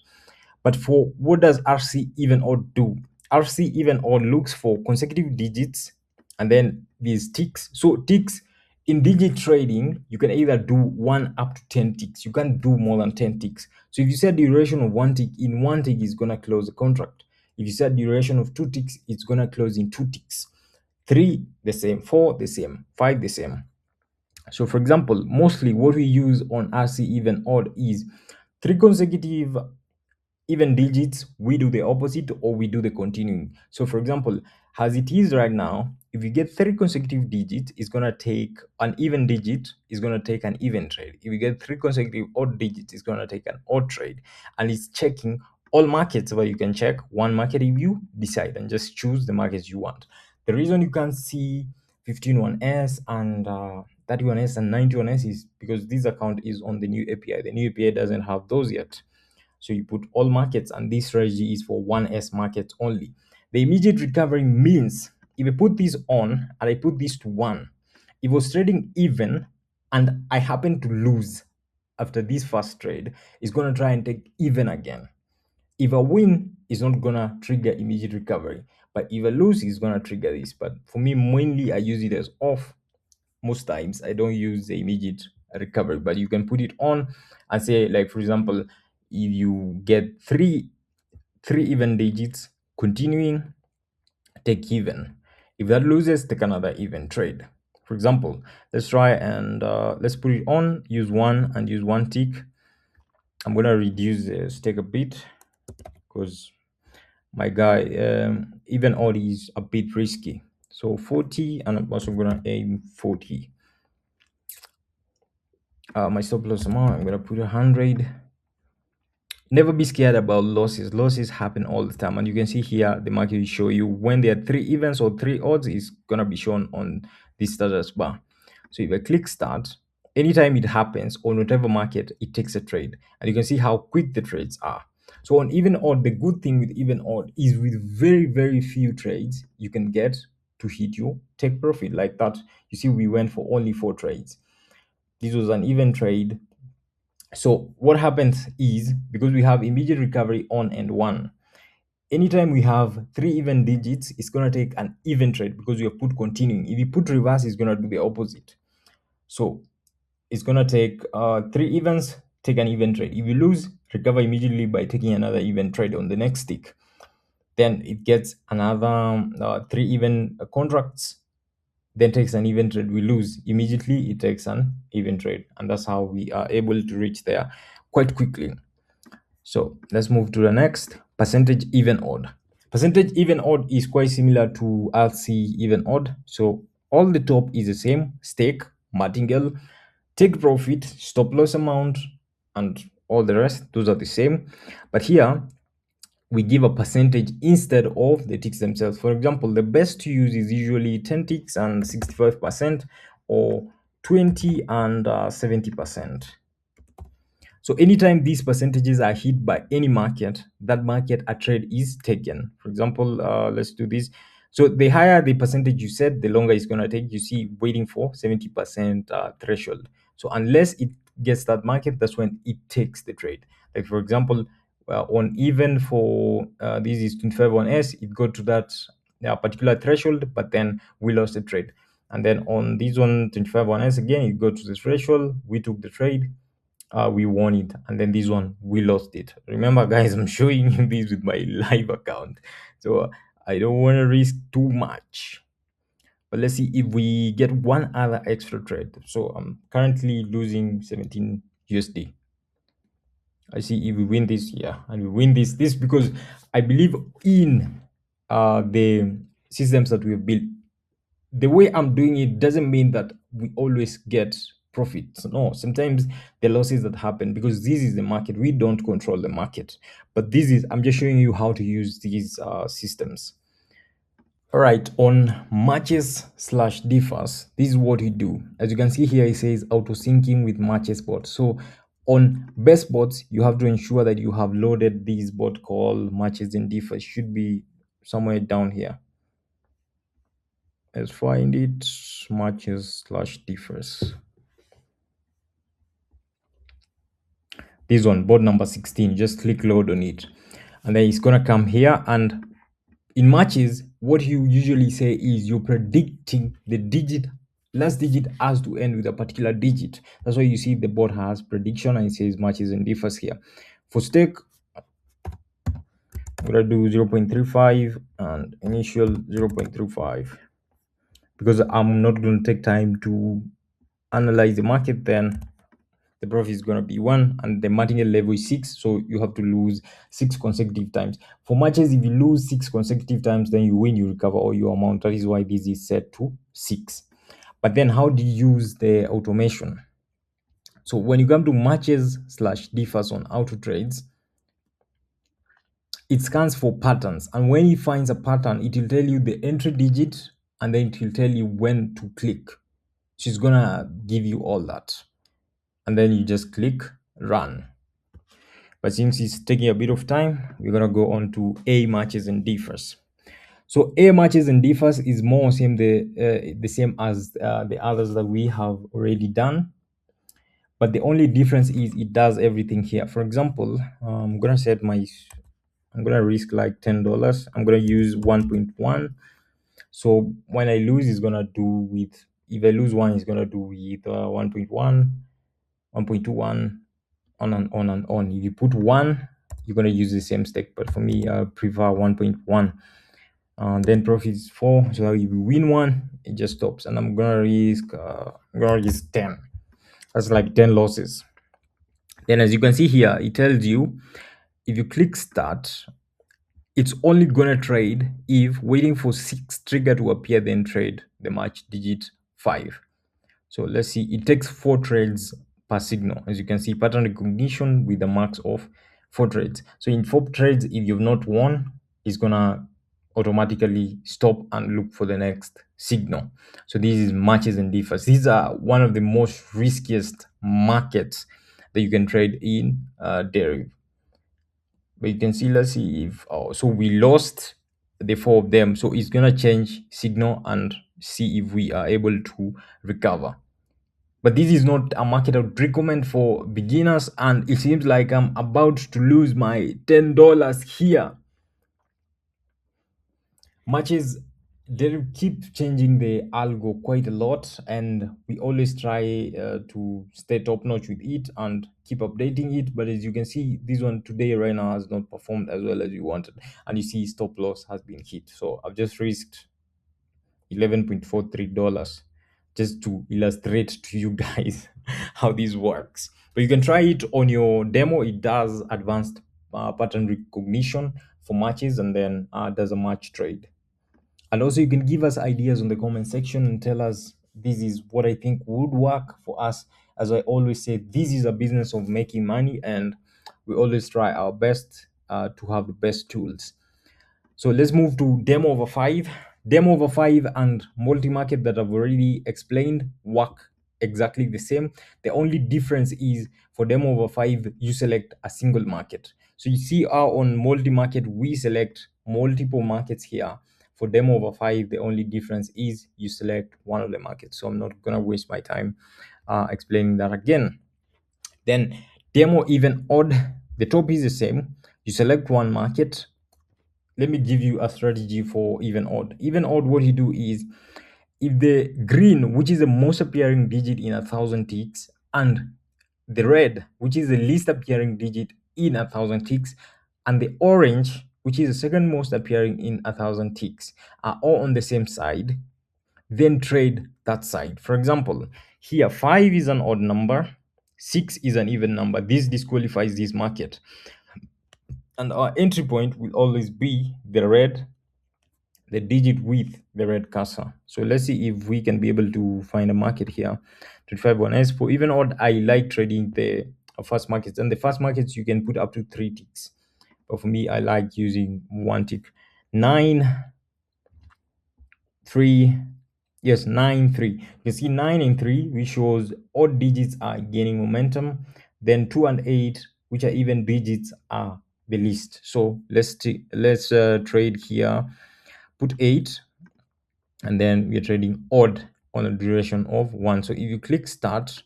But for what does RC even odd do? RC even odd looks for consecutive digits and then these ticks. So ticks in digit trading, you can either do 1 up to 10 ticks. You can't do more than 10 ticks. So if you set duration of 1 tick, in 1 tick is gonna close the contract. If you set duration of 2 ticks, it's gonna close in 2 ticks. 3 the same, 4 the same, 5 the same. So for example, mostly what we use on RC even odd is 3 consecutive even digits, we do the opposite, or we do the continuing. So for example, as it is right now, if you get 3 consecutive digits, it's going to take an even digit, is going to take an even trade. If you get 3 consecutive odd digits, it's going to take an odd trade. And it's checking all markets, where you can check one market if you decide and just choose the markets you want. The reason you can see 151S and 31S and 91S is because this account is on the new API. The new API doesn't have those yet. So you put all markets, and this strategy is for 1S market only. The immediate recovery means if I put this on and I put this to 1, if I was trading even and I happen to lose after this first trade, it's going to try and take even again. If I win, it's not going to trigger immediate recovery. But if I lose, it's going to trigger this. But for me, mainly I use it as off. Most times I don't use the immediate recovery, but you can put it on and say, like, for example, if you get three even digits continuing, take even. If that loses, take another even trade. For example, let's try and let's put it on, use 1 and use 1 tick. I'm gonna reduce the stake a bit because my guy even odd is a bit risky. So 40, and I'm also gonna aim 40. My stop loss amount, I'm gonna put 100. Never be scared about losses. Losses happen all the time, and you can see here the market will show you when there are 3 events or 3 odds is gonna be shown on this status bar. So if I click start, anytime it happens on whatever market, it takes a trade, and you can see how quick the trades are. So on even odd, the good thing with even odd is with very few trades you can get to hit you take profit like that. You see, we went for only 4 trades. This was an even trade. So what happens is, because we have immediate recovery on and 1, anytime we have 3 even digits, it's going to take an even trade because we have put continuing. If you put reverse, it's going to do the opposite. So it's going to take 3 evens, take an even trade. If you lose, recover immediately by taking another even trade on the next tick. Then it gets another 3 even contracts. then takes an even trade, we lose immediately. It takes an even trade, and that's how we are able to reach there quite quickly. So let's move to the next. Percentage even odd. Percentage even odd is quite similar to RC even odd. So all the top is the same: stake, martingale, take profit, stop loss amount, and all the rest. Those are the same. But here we give a percentage instead of the ticks themselves. For example, the best to use is usually 10 ticks and 65%, or 20 and 70%. So anytime these percentages are hit by any market, that market a trade is taken. For example, let's do this. So the higher the percentage you set, the longer it's going to take. You see, waiting for 70% threshold. So unless it gets that market, that's when it takes the trade. Like for example, on even for this is 25 on S, it got to that particular threshold, but then we lost the trade. And then on this one, 25 on S again, it got to the threshold, we took the trade, we won it, and then this one we lost it. Remember guys, I'm showing you this with my live account, so I don't want to risk too much. But let's see if we get one other extra trade. So I'm currently losing 17 USD. I see if we win this here, and we win this because I believe in the systems that we've built. The way I'm doing it doesn't mean that we always get profits. No, sometimes the losses that happen, because this is the market. We don't control the market, but I'm just showing you how to use these systems. All right, on matches slash differs, this is what we do. As you can see here, it says auto syncing with matches bot. So on best bots, you have to ensure that you have loaded this bot called matches and differs. Should be somewhere down here. Let's find it. Matches slash differs. This one, bot number 16. Just click load on it, and then it's gonna come here. And in matches, what you usually say is you're predicting the last digit has to end with a particular digit. That's why you see the bot has prediction and it says matches and differs here. For stake, I'm gonna do 0.35 and initial 0.35 because I'm not going to take time to analyze the market. Then the profit is going to be 1 and the martingale level is 6, so you have to lose 6 consecutive times. For matches, if you lose 6 consecutive times, then you win, you recover all your amount. That is why this is set to 6. But then how do you use the automation? So when you come to matches slash differs on auto trades, it scans for patterns, and when it finds a pattern, it will tell you the entry digit, and then it will tell you when to click. She's gonna give you all that, and then you just click run. But since it's taking a bit of time, we're gonna go on to A matches and differs. So A matches and differs is more the same as the others that we have already done, but the only difference is it does everything here. For example, I'm gonna risk like $10. I'm gonna use 1.1. So when I lose, it's gonna do with, if I lose 1, it's gonna do with 1.1, 1.21, on and on and on. If you put 1, you're going to use the same stake, but for me, I prefer 1.1. Then profit is 4, so if you win 1, it just stops, and I'm gonna risk 10. That's like 10 losses. Then as you can see here, it tells you if you click start, it's only gonna trade if waiting for 6 trigger to appear, then trade the match digit 5. So let's see, it takes 4 trades per signal. As you can see, pattern recognition with the max of 4 trades. So in 4 trades, if you've not won, it's gonna automatically stop and look for the next signal. So this is matches and differs. These are one of the most riskiest markets that you can trade in Deriv. But you can see, let's see if, so we lost the 4 of them. So it's gonna change signal and see if we are able to recover. But this is not a market I would recommend for beginners, and it seems like I'm about to lose my $10 here. Matches, they keep changing the algo quite a lot, and we always try to stay top notch with it and keep updating it. But as you can see, this one today right now has not performed as well as we wanted, and you see stop loss has been hit. So I've just risked $11.43, just to illustrate to you guys how this works. But you can try it on your demo. It does advanced pattern recognition for matches, and then does a match trade. And also, you can give us ideas on the comment section and tell us this is what I think would work for us. As I always say, this is a business of making money, and we always try our best to have the best tools. So let's move to demo over five. Demo over five and multi-market that I've already explained work exactly the same. The only difference is for demo over five, you select a single market. So you see on multi-market, we select multiple markets here. For demo over five, the only difference is you select one of the markets. So I'm not gonna waste my time explaining that again. Then demo even odd, the top is the same. You select one market. Let me give you a strategy for even odd. Even odd, what you do is, if the green, which is the most appearing digit in 1,000 ticks, and the red, which is the least appearing digit in 1,000 ticks, and the orange, which is the second most appearing in 1,000 ticks, are all on the same side, then trade that side. For example, here 5 is an odd number, 6 is an even number. This disqualifies this market, and our entry point will always be the digit with the red cursor. So let's see if we can be able to find a market here. 251s for even odd. I like trading the fast markets, and the fast markets you can put up to 3 ticks, but for me I like using 1 tick. 9 3, yes, 9 3. You see 9 and 3, which shows odd digits are gaining momentum. Then 2 and 8, which are even digits, are the least. So let's trade here. Put 8, and then we're trading odd on a duration of 1. So if you click start,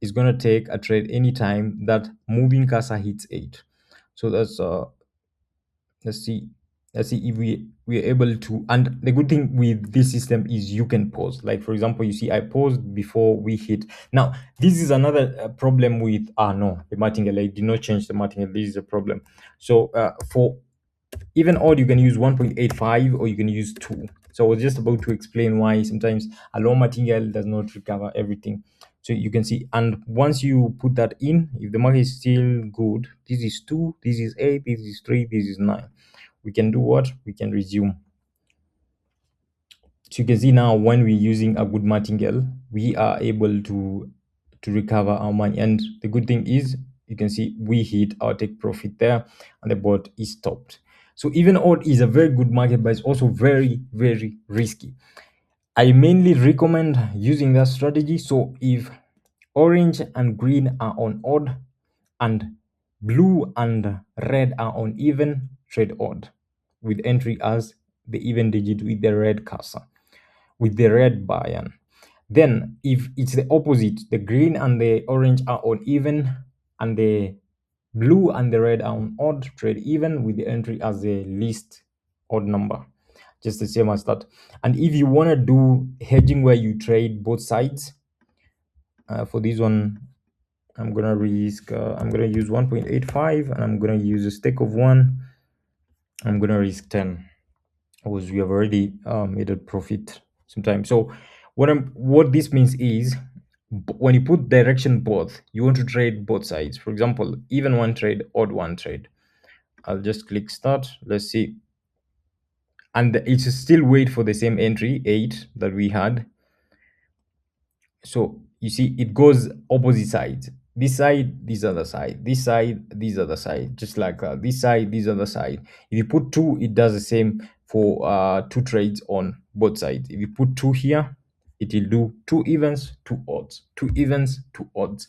it's going to take a trade anytime that moving cursor hits 8. So that's let's see if we're able to. And the good thing with this system is you can pause. Like, for example, you see I paused before we hit. Now this is another problem with no, the martingale. I did not change the martingale. This is a problem. So for even odd, you can use 1.85 or you can use 2. So I was just about to explain why sometimes a low martingale does not recover everything. So you can see, and once you put that in, if the market is still good, this is 2, this is 8, this is 3, this is 9. We can do what? We can resume. So you can see now, when we're using a good martingale, we are able to recover our money. And the good thing is, you can see we hit our take profit there, and the bot is stopped. So even odd is a very good market, but it's also very, very risky. I mainly recommend using that strategy. So if orange and green are on odd, and blue and red are on even, trade odd with entry as the even digit with the red cursor, with the red buy-in. Then if it's the opposite, the green and the orange are on even, and the blue and the red are on odd, trade even with the entry as the least odd number, just the same as that. And if you want to do hedging where you trade both sides, for this one, I'm gonna risk I'm gonna use 1.85, and I'm gonna use a stake of 1. I'm gonna risk 10, because we have already made a profit sometime. So what this means is, when you put direction both, you want to trade both sides. For example, even one trade, odd one trade. I'll just click start. Let's see. And it's still wait for the same entry 8 that we had. So you see it goes opposite sides. This side, this other side, this side, this other side, just like that. This side, this other side. If you put 2, it does the same for 2 trades on both sides. If you put 2 here, it will do 2 evens, 2 odds, 2 evens, 2 odds.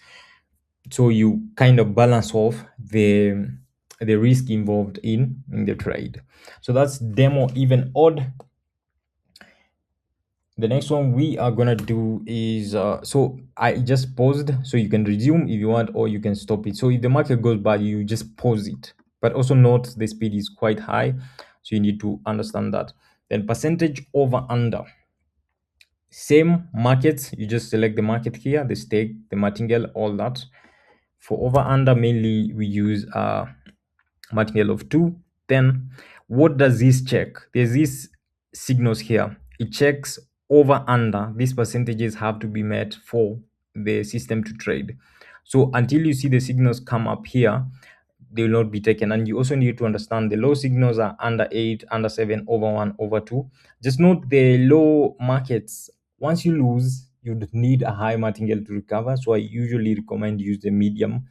So you kind of balance off the risk involved in the trade. So that's demo even odd. The next one we are gonna do is so I just paused, so you can resume if you want, or you can stop it. So if the market goes bad, you just pause it, but also note the speed is quite high, so you need to understand that. Then percentage over under, same markets, you just select the market here, the stake, the martingale, all that. For over under, mainly we use martingale of 2. Then what does this check? There's these signals here: it checks over under. These percentages have to be met for the system to trade. So until you see the signals come up here, they will not be taken. And you also need to understand the low signals are under 8, under 7, over 1, over 2. Just note the low markets. Once you lose, you would need a high martingale to recover. So I usually recommend use the medium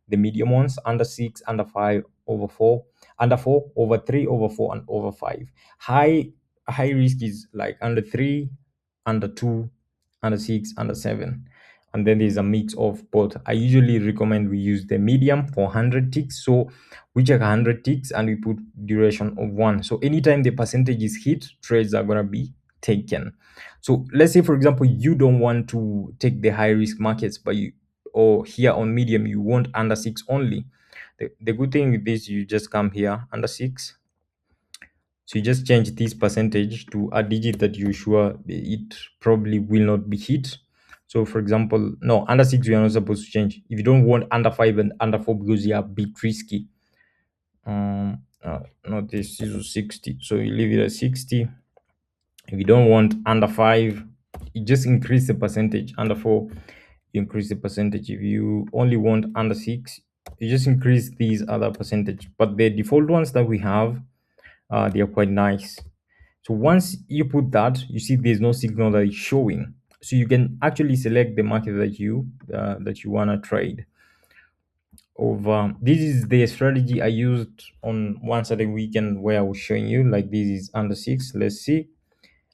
ones, under 6, under 5, over 4, under 4, over 3, over 4, and over 5. High risk is like under 3, under 2, under 6, under 7. And then there's a mix of both. I usually recommend we use the medium for 100 ticks. So we check 100 ticks and we put duration of 1. So anytime the percentage is hit, trades are going to be taken. So let's say, for example, you don't want to take the high risk markets, but or here on medium, you want under 6 only. The good thing with this, you just come here under 6. So you just change this percentage to a digit that you're sure it probably will not be hit. So for example, no, under 6 we are not supposed to change. If you don't want under 5 and under 4 because they are a bit risky. No, this is 60. So you leave it at 60. If you don't want under 5, you just increase the percentage. Under 4, you increase the percentage. If you only want under 6, you just increase these other percentage. But the default ones that we have, they are quite nice. So once you put that, you see there's no signal that is showing. So you can actually select the market that you want to trade over. This is the strategy I used on one certain weekend where I was showing you. Like this is under 6. Let's see,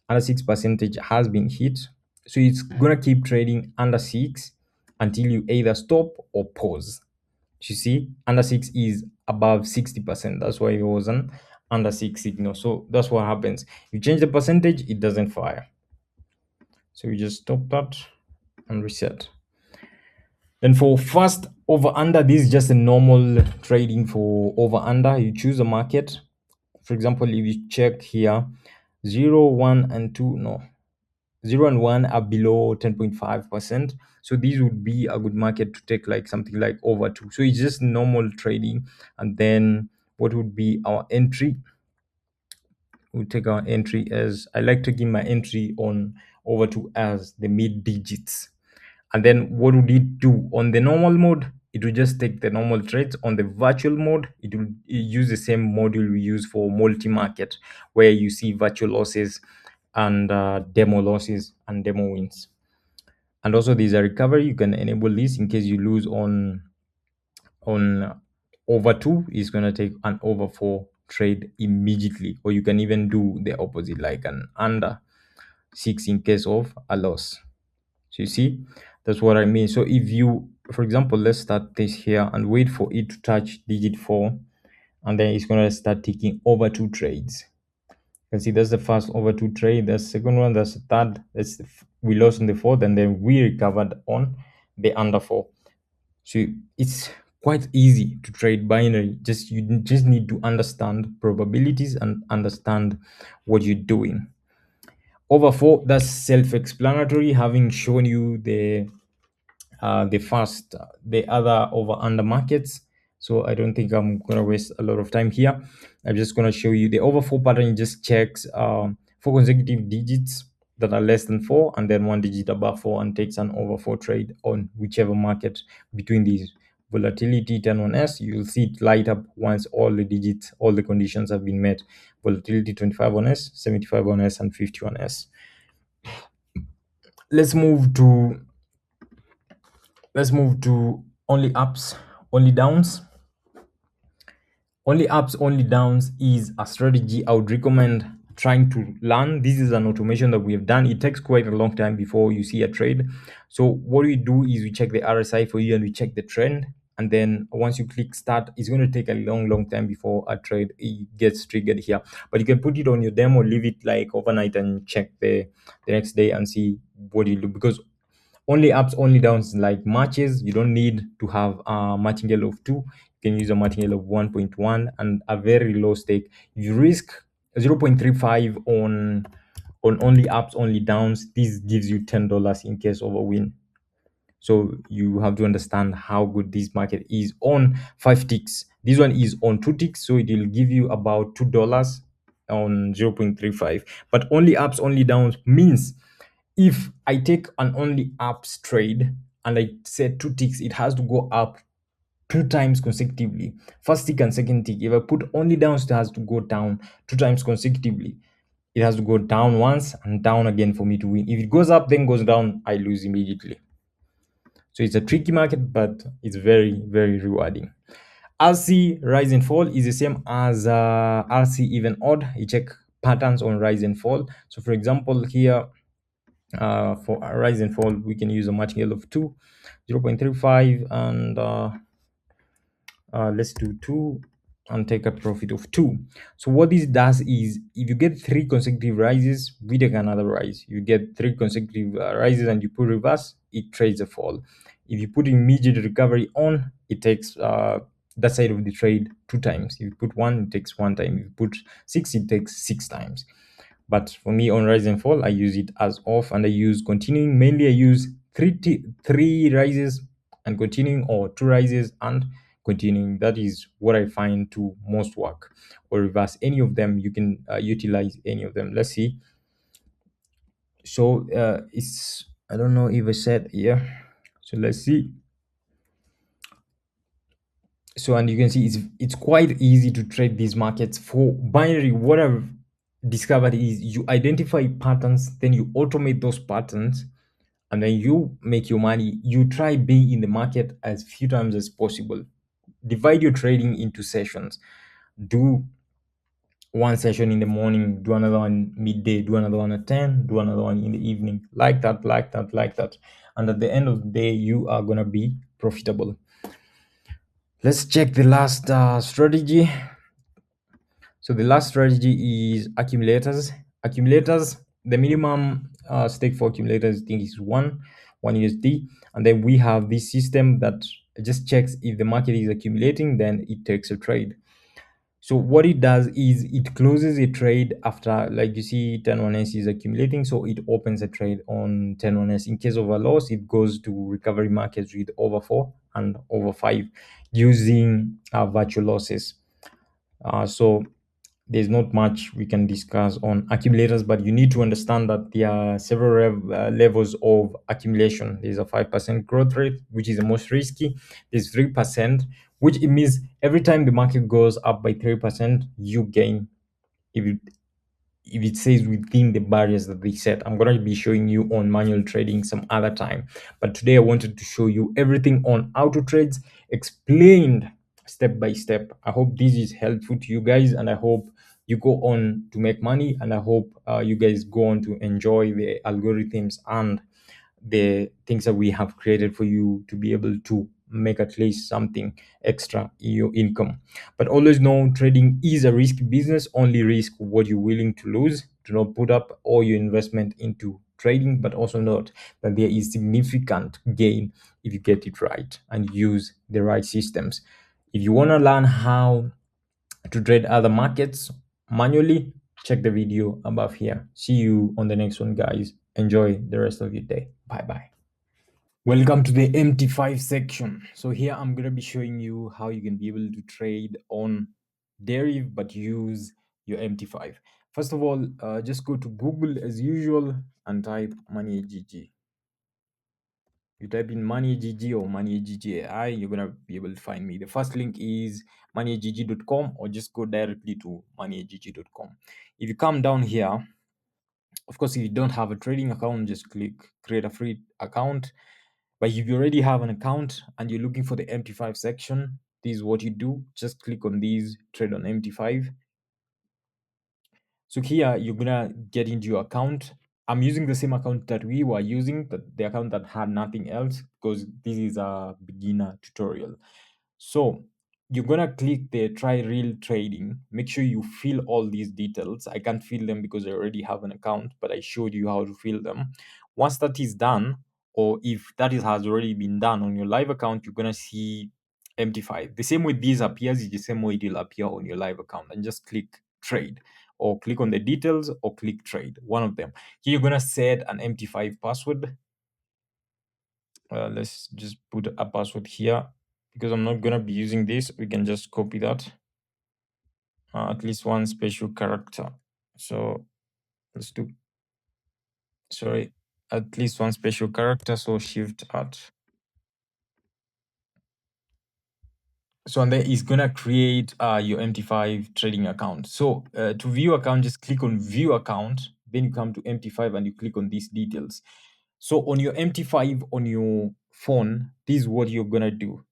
under 6 percentage has been hit. So it's gonna keep trading under 6 until you either stop or pause. You see, under 6 is above 60%. That's why it was an under 6 signal. So that's what happens. You change the percentage, it doesn't fire. So you just stop that and reset. Then for fast over under, this is just a normal trading for over under. You choose a market. For example, if you check here, 0, 1, and 2, no, 0 and 1 are below 10.5%. So these would be a good market to take, like something like over 2. So it's just normal trading. And then what would be our entry? We'll take our entry as, I like to give my entry on over 2 as the mid digits. And then what would it do on the normal mode? It will just take the normal trades. On the virtual mode, it will use the same module we use for multi-market, where you see virtual losses and demo losses and demo wins. And also there's a recovery. You can enable this in case you lose on over 2. Is going to take an over 4 trade immediately, or you can even do the opposite, like an under 6 in case of a loss. So you see, that's what I mean. So if you, for example, let's start this here and wait for it to touch digit 4, and then it's going to start taking over 2 trades. You can see that's the first over 2 trade, that's the second one, that's the third, we lost on the fourth, and then we recovered on the under 4. So it's quite easy to trade binary. You just need to understand probabilities and understand what you're doing. Over 4, that's self-explanatory, having shown you the other over under markets. So I don't think I'm gonna waste a lot of time here. I'm just gonna show you the over 4 pattern. It just checks 4 consecutive digits that are less than 4, and then 1 digit above 4, and takes an over 4 trade on whichever market between these. Volatility 10 on S, you'll see it light up once all the digits, all the conditions have been met. Volatility 25 on S, 75 on S, and 50 on S. Let's move to only ups, only downs. Only ups, only downs is a strategy I would recommend trying to learn. This is an automation that we have done. It takes quite a long time before you see a trade. So what we do is we check the RSI for you and we check the trend. And then once you click start, it's going to take a long time before a trade gets triggered here. But you can put it on your demo, leave it like overnight, and check the next day and see what you do. Because only ups, only downs, like matches, you don't need to have a martingale of 2. You can use a martingale of 1.1 and a very low stake. You risk 0.35 on only ups, only downs. This gives you $10 in case of a win. So you have to understand how good this market is on 5 ticks. This one is on 2 ticks, so it will give you about $2 on 0.35, but only ups, only downs means if I take an only ups trade and I set two ticks, it has to go up two times consecutively. First tick and second tick. If I put only downs, it has to go down two times consecutively. It has to go down once and down again for me to win. If it goes up, then goes down, I lose immediately. So it's a tricky market, but it's very, very rewarding. RC rise and fall is the same as RC even odd. You check patterns on rise and fall. So for example, here for a rise and fall, we can use a martingale of 2, 0.35, and let's do 2 and take a profit of 2. So what this does is if you get 3 consecutive rises, we take another rise. You get 3 consecutive rises and you put reverse, it trades a fall. If you put immediate recovery on, it takes that side of the trade 2 times. If you put 1, it takes 1 time. If you put 6, it takes 6 times. But for me on rise and fall, I use it as off, and I use continuing. Mainly I use three rises and continuing, or 2 rises and continuing. That is what I find to most work. Or reverse any of them, you can utilize any of them. Let's see. So it's, I don't know if I said here. So let's see. So, and you can see it's quite easy to trade these markets. For binary, what I've discovered is you identify patterns, then you automate those patterns, and then you make your money. You try being in the market as few times as possible. Divide your trading into sessions. Do one session in the morning, do another one midday, do another one at 10, do another one in the evening, like that, like that, like that. And at the end of the day, you are going to be profitable. Let's check the last strategy. So the last strategy is accumulators. Accumulators, the minimum stake for accumulators, I think, is one USD. And then we have this system that just checks if the market is accumulating, then it takes a trade. So what it does is it closes a trade after, like you see, 10-1s is accumulating. So it opens a trade on 10-1s. In case of a loss, it goes to recovery markets with over 4 and over 5 using virtual losses. So there's not much we can discuss on accumulators, but you need to understand that there are several levels of accumulation. There's a 5% growth rate, which is the most risky. There's 3%, which it means every time the market goes up by 3%, you gain. If it says within the barriers that they set. I'm going to be showing you on manual trading some other time, but today I wanted to show you everything on auto trades explained step by step. I hope this is helpful to you guys, and I hope you go on to make money, and I hope you guys go on to enjoy the algorithms and the things that we have created for you to be able to make at least something extra in your income. But always know trading is a risky business. Only risk what you're willing to lose. Do not put up all your investment into trading, but also note that there is significant gain if you get it right and use the right systems. If you want to learn how to trade other markets manually, check the video above here. See you on the next one, guys. Enjoy the rest of your day. Bye bye. Welcome to the MT5 section. So here I'm going to be showing you how you can be able to trade on Deriv but use your MT5. First of all, just go to Google as usual and type Money8gg. You type in Money8gg or Money8gg AI, you're going to be able to find me. The first link is money8gg.com, or just go directly to money8gg.com. If you come down here, of course, if you don't have a trading account, just click create a free account. But if you already have an account and you're looking for the MT5 section, this is what you do. Just click on these, trade on MT5. So here you're gonna get into your account. I'm using the same account that we were using, the account that had nothing else, because this is a beginner tutorial. So you're gonna click the try real trading. Make sure you fill all these details. I can't fill them because I already have an account, but I showed you how to fill them. Once that is done, or if has already been done on your live account, you're gonna see MT5. The same way this appears is the same way it will appear on your live account, and just click trade, or click on the details, or click trade, one of them. Here you're gonna set an MT5 password. Let's just put a password here because I'm not gonna be using this. We can just copy that, at least one special character. So let's do, sorry, at least one special character. So shift at. So and then it's gonna create your MT5 trading account. So to view account, just click on view account. Then you come to MT5 and you click on these details. So on your MT5 on your phone, this is what you're gonna do.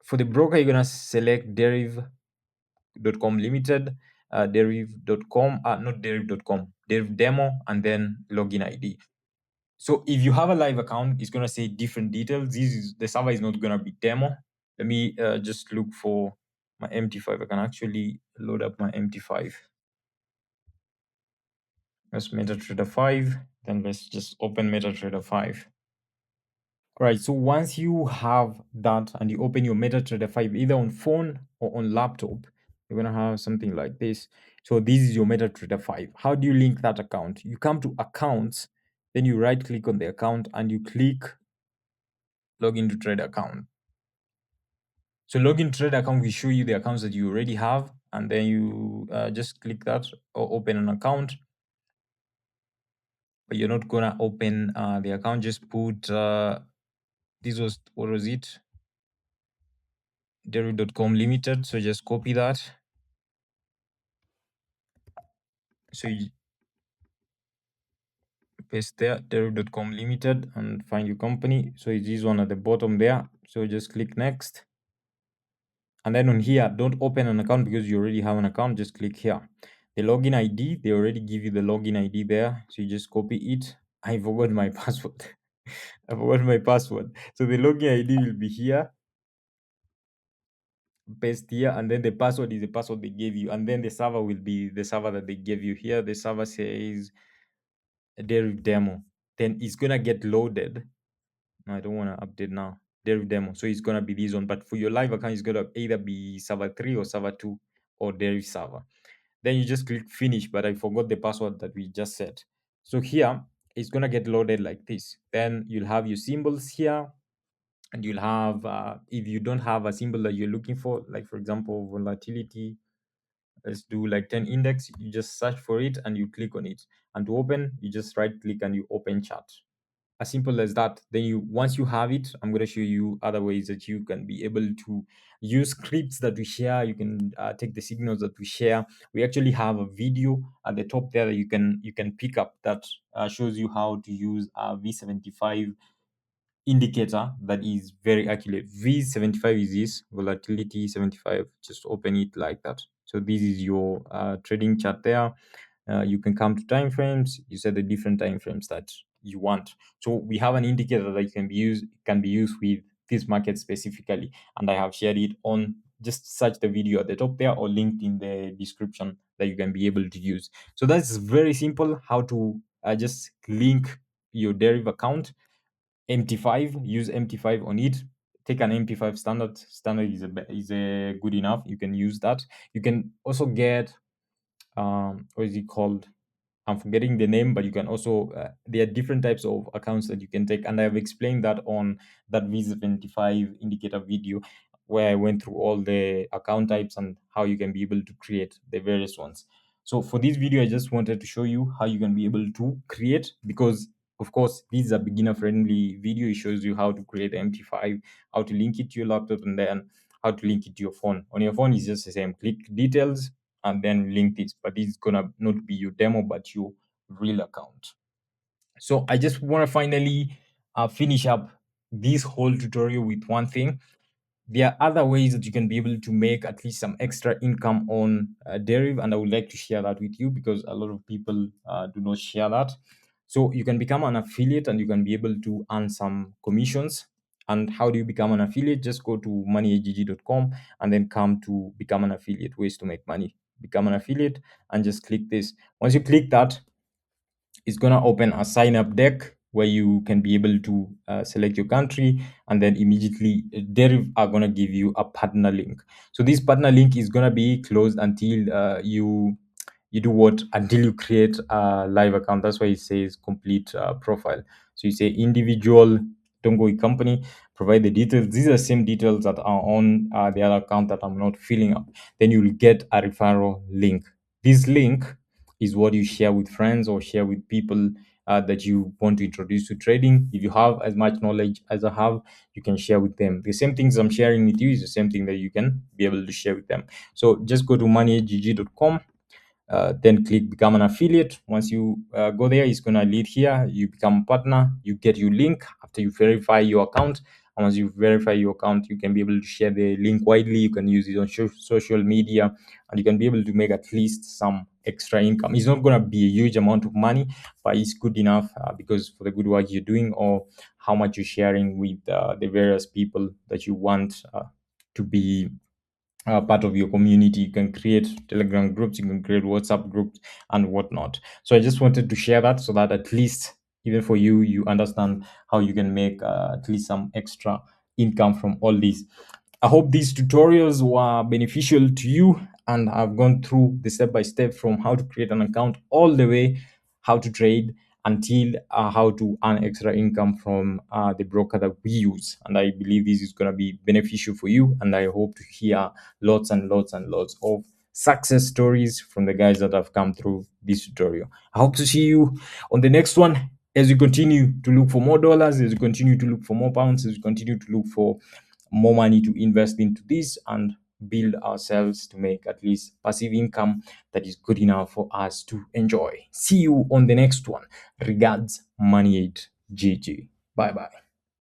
For the broker, you're gonna select Deriv.com Limited, Deriv.com, not Deriv.com, Deriv Demo, and then login ID. So if you have a live account, it's gonna say different details. This is the server is not gonna be demo. Let me just look for my MT5. I can actually load up my MT5. Let's MetaTrader 5. Then let's just open MetaTrader 5. All right, so once you have that and you open your MetaTrader 5 either on phone or on laptop, you're gonna have something like this. So this is your MetaTrader 5. How do you link that account? You come to accounts, then you right click on the account and you click login to trade account. So login trade account will show you the accounts that you already have, and then you just click that or open an account. But you're not gonna open the account. Just put this was, what was it? Deriv.com Limited. So just copy that. So you paste there Deriv.com Limited and find your company. So it is one at the bottom there. So just click next. And then on here, don't open an account because you already have an account. Just click here. The login ID, they already give you the login ID there. So you just copy it. I forgot my password. I forgot my password. So the login ID will be here. Paste here. And then the password is the password they gave you. And then the server will be the server that they gave you here. The server says Deriv demo. Then it's going to get loaded. No, I don't want to update now. Deriv demo. So it's going to be this one. But for your live account, it's going to either be server 3 or server 2 or Deriv server. Then you just click finish, but I forgot the password that we just set. So here it's gonna get loaded like this. Then you'll have your symbols here, and you'll have if you don't have a symbol that you're looking for, like for example volatility, let's do like 10 index, you just search for it and you click on it. And to open, you just right click and you open chart. As simple as that. Then you, once you have it, I'm going to show you other ways that you can be able to use scripts that we share. You can take the signals that we share. We actually have a video at the top there that you can pick up that shows you how to use a V75 indicator that is very accurate. V75 is this volatility 75. Just open it like that. So this is your trading chart there. You can come to time frames. You set the different time frames that you want. So we have an indicator that can be used with this market specifically, and I have shared it on, just search the video at the top there or linked in the description that you can be able to use. So that's very simple how to just link your Deriv account. MT5, use MT5 on it. Take an MT5 standard. Standard is a good enough. You can use that. You can also get what is it called? I'm forgetting the name, but you can also there are different types of accounts that you can take, and I have explained that on that V75 indicator video where I went through all the account types and how you can be able to create the various ones. So for this video, I just wanted to show you how you can be able to create, because of course this is a beginner friendly video. It shows you how to create MT5, how to link it to your laptop, and then how to link it to your phone. On your phone, it's just the same. Click details and then link this, but it's gonna not be your demo but your real account. So I just want to finally finish up this whole tutorial with one thing. There are other ways that you can be able to make at least some extra income on Deriv, and I would like to share that with you because a lot of people do not share that. So you can become an affiliate and you can be able to earn some commissions. And how do you become an affiliate? Just go to money8gg.com and then come to become an affiliate, ways to make money. Become an affiliate and just click this. Once you click that, it's going to open a sign up deck where you can be able to select your country, and then immediately Deriv are going to give you a partner link. So this partner link is going to be closed until you do what? Until you create a live account. That's why it says complete profile. So you say individual, don't go with company, provide the details. These are the same details that are on the other account that I'm not filling up. Then you will get a referral link. This link is what you share with friends or share with people that you want to introduce to trading. If you have as much knowledge as I have, you can share with them. The same things I'm sharing with you is the same thing that you can be able to share with them. So just go to money8gg.com, then click become an affiliate. Once you go there, it's going to lead here. You become a partner, you get your link after you verify your account. And once you verify your account, you can be able to share the link widely. You can use it on social media, and you can be able to make at least some extra income. It's not going to be a huge amount of money, but it's good enough because for the good work you're doing, or how much you're sharing with the various people that you want to be part of your community. You can create Telegram groups, you can create WhatsApp groups, and whatnot. So I just wanted to share that so that at least, even for you, you understand how you can make at least some extra income from all these. I hope these tutorials were beneficial to you, and I've gone through the step by step from how to create an account all the way how to trade until how to earn extra income from the broker that we use. And I believe this is going to be beneficial for you, and I hope to hear lots and lots and lots of success stories from the guys that have come through this tutorial. I hope to see you on the next one, as you continue to look for more dollars, as you continue to look for more pounds, as you continue to look for more money to invest into this and build ourselves to make at least passive income that is good enough for us to enjoy. See you on the next one. Regards, Money8gg. Bye bye.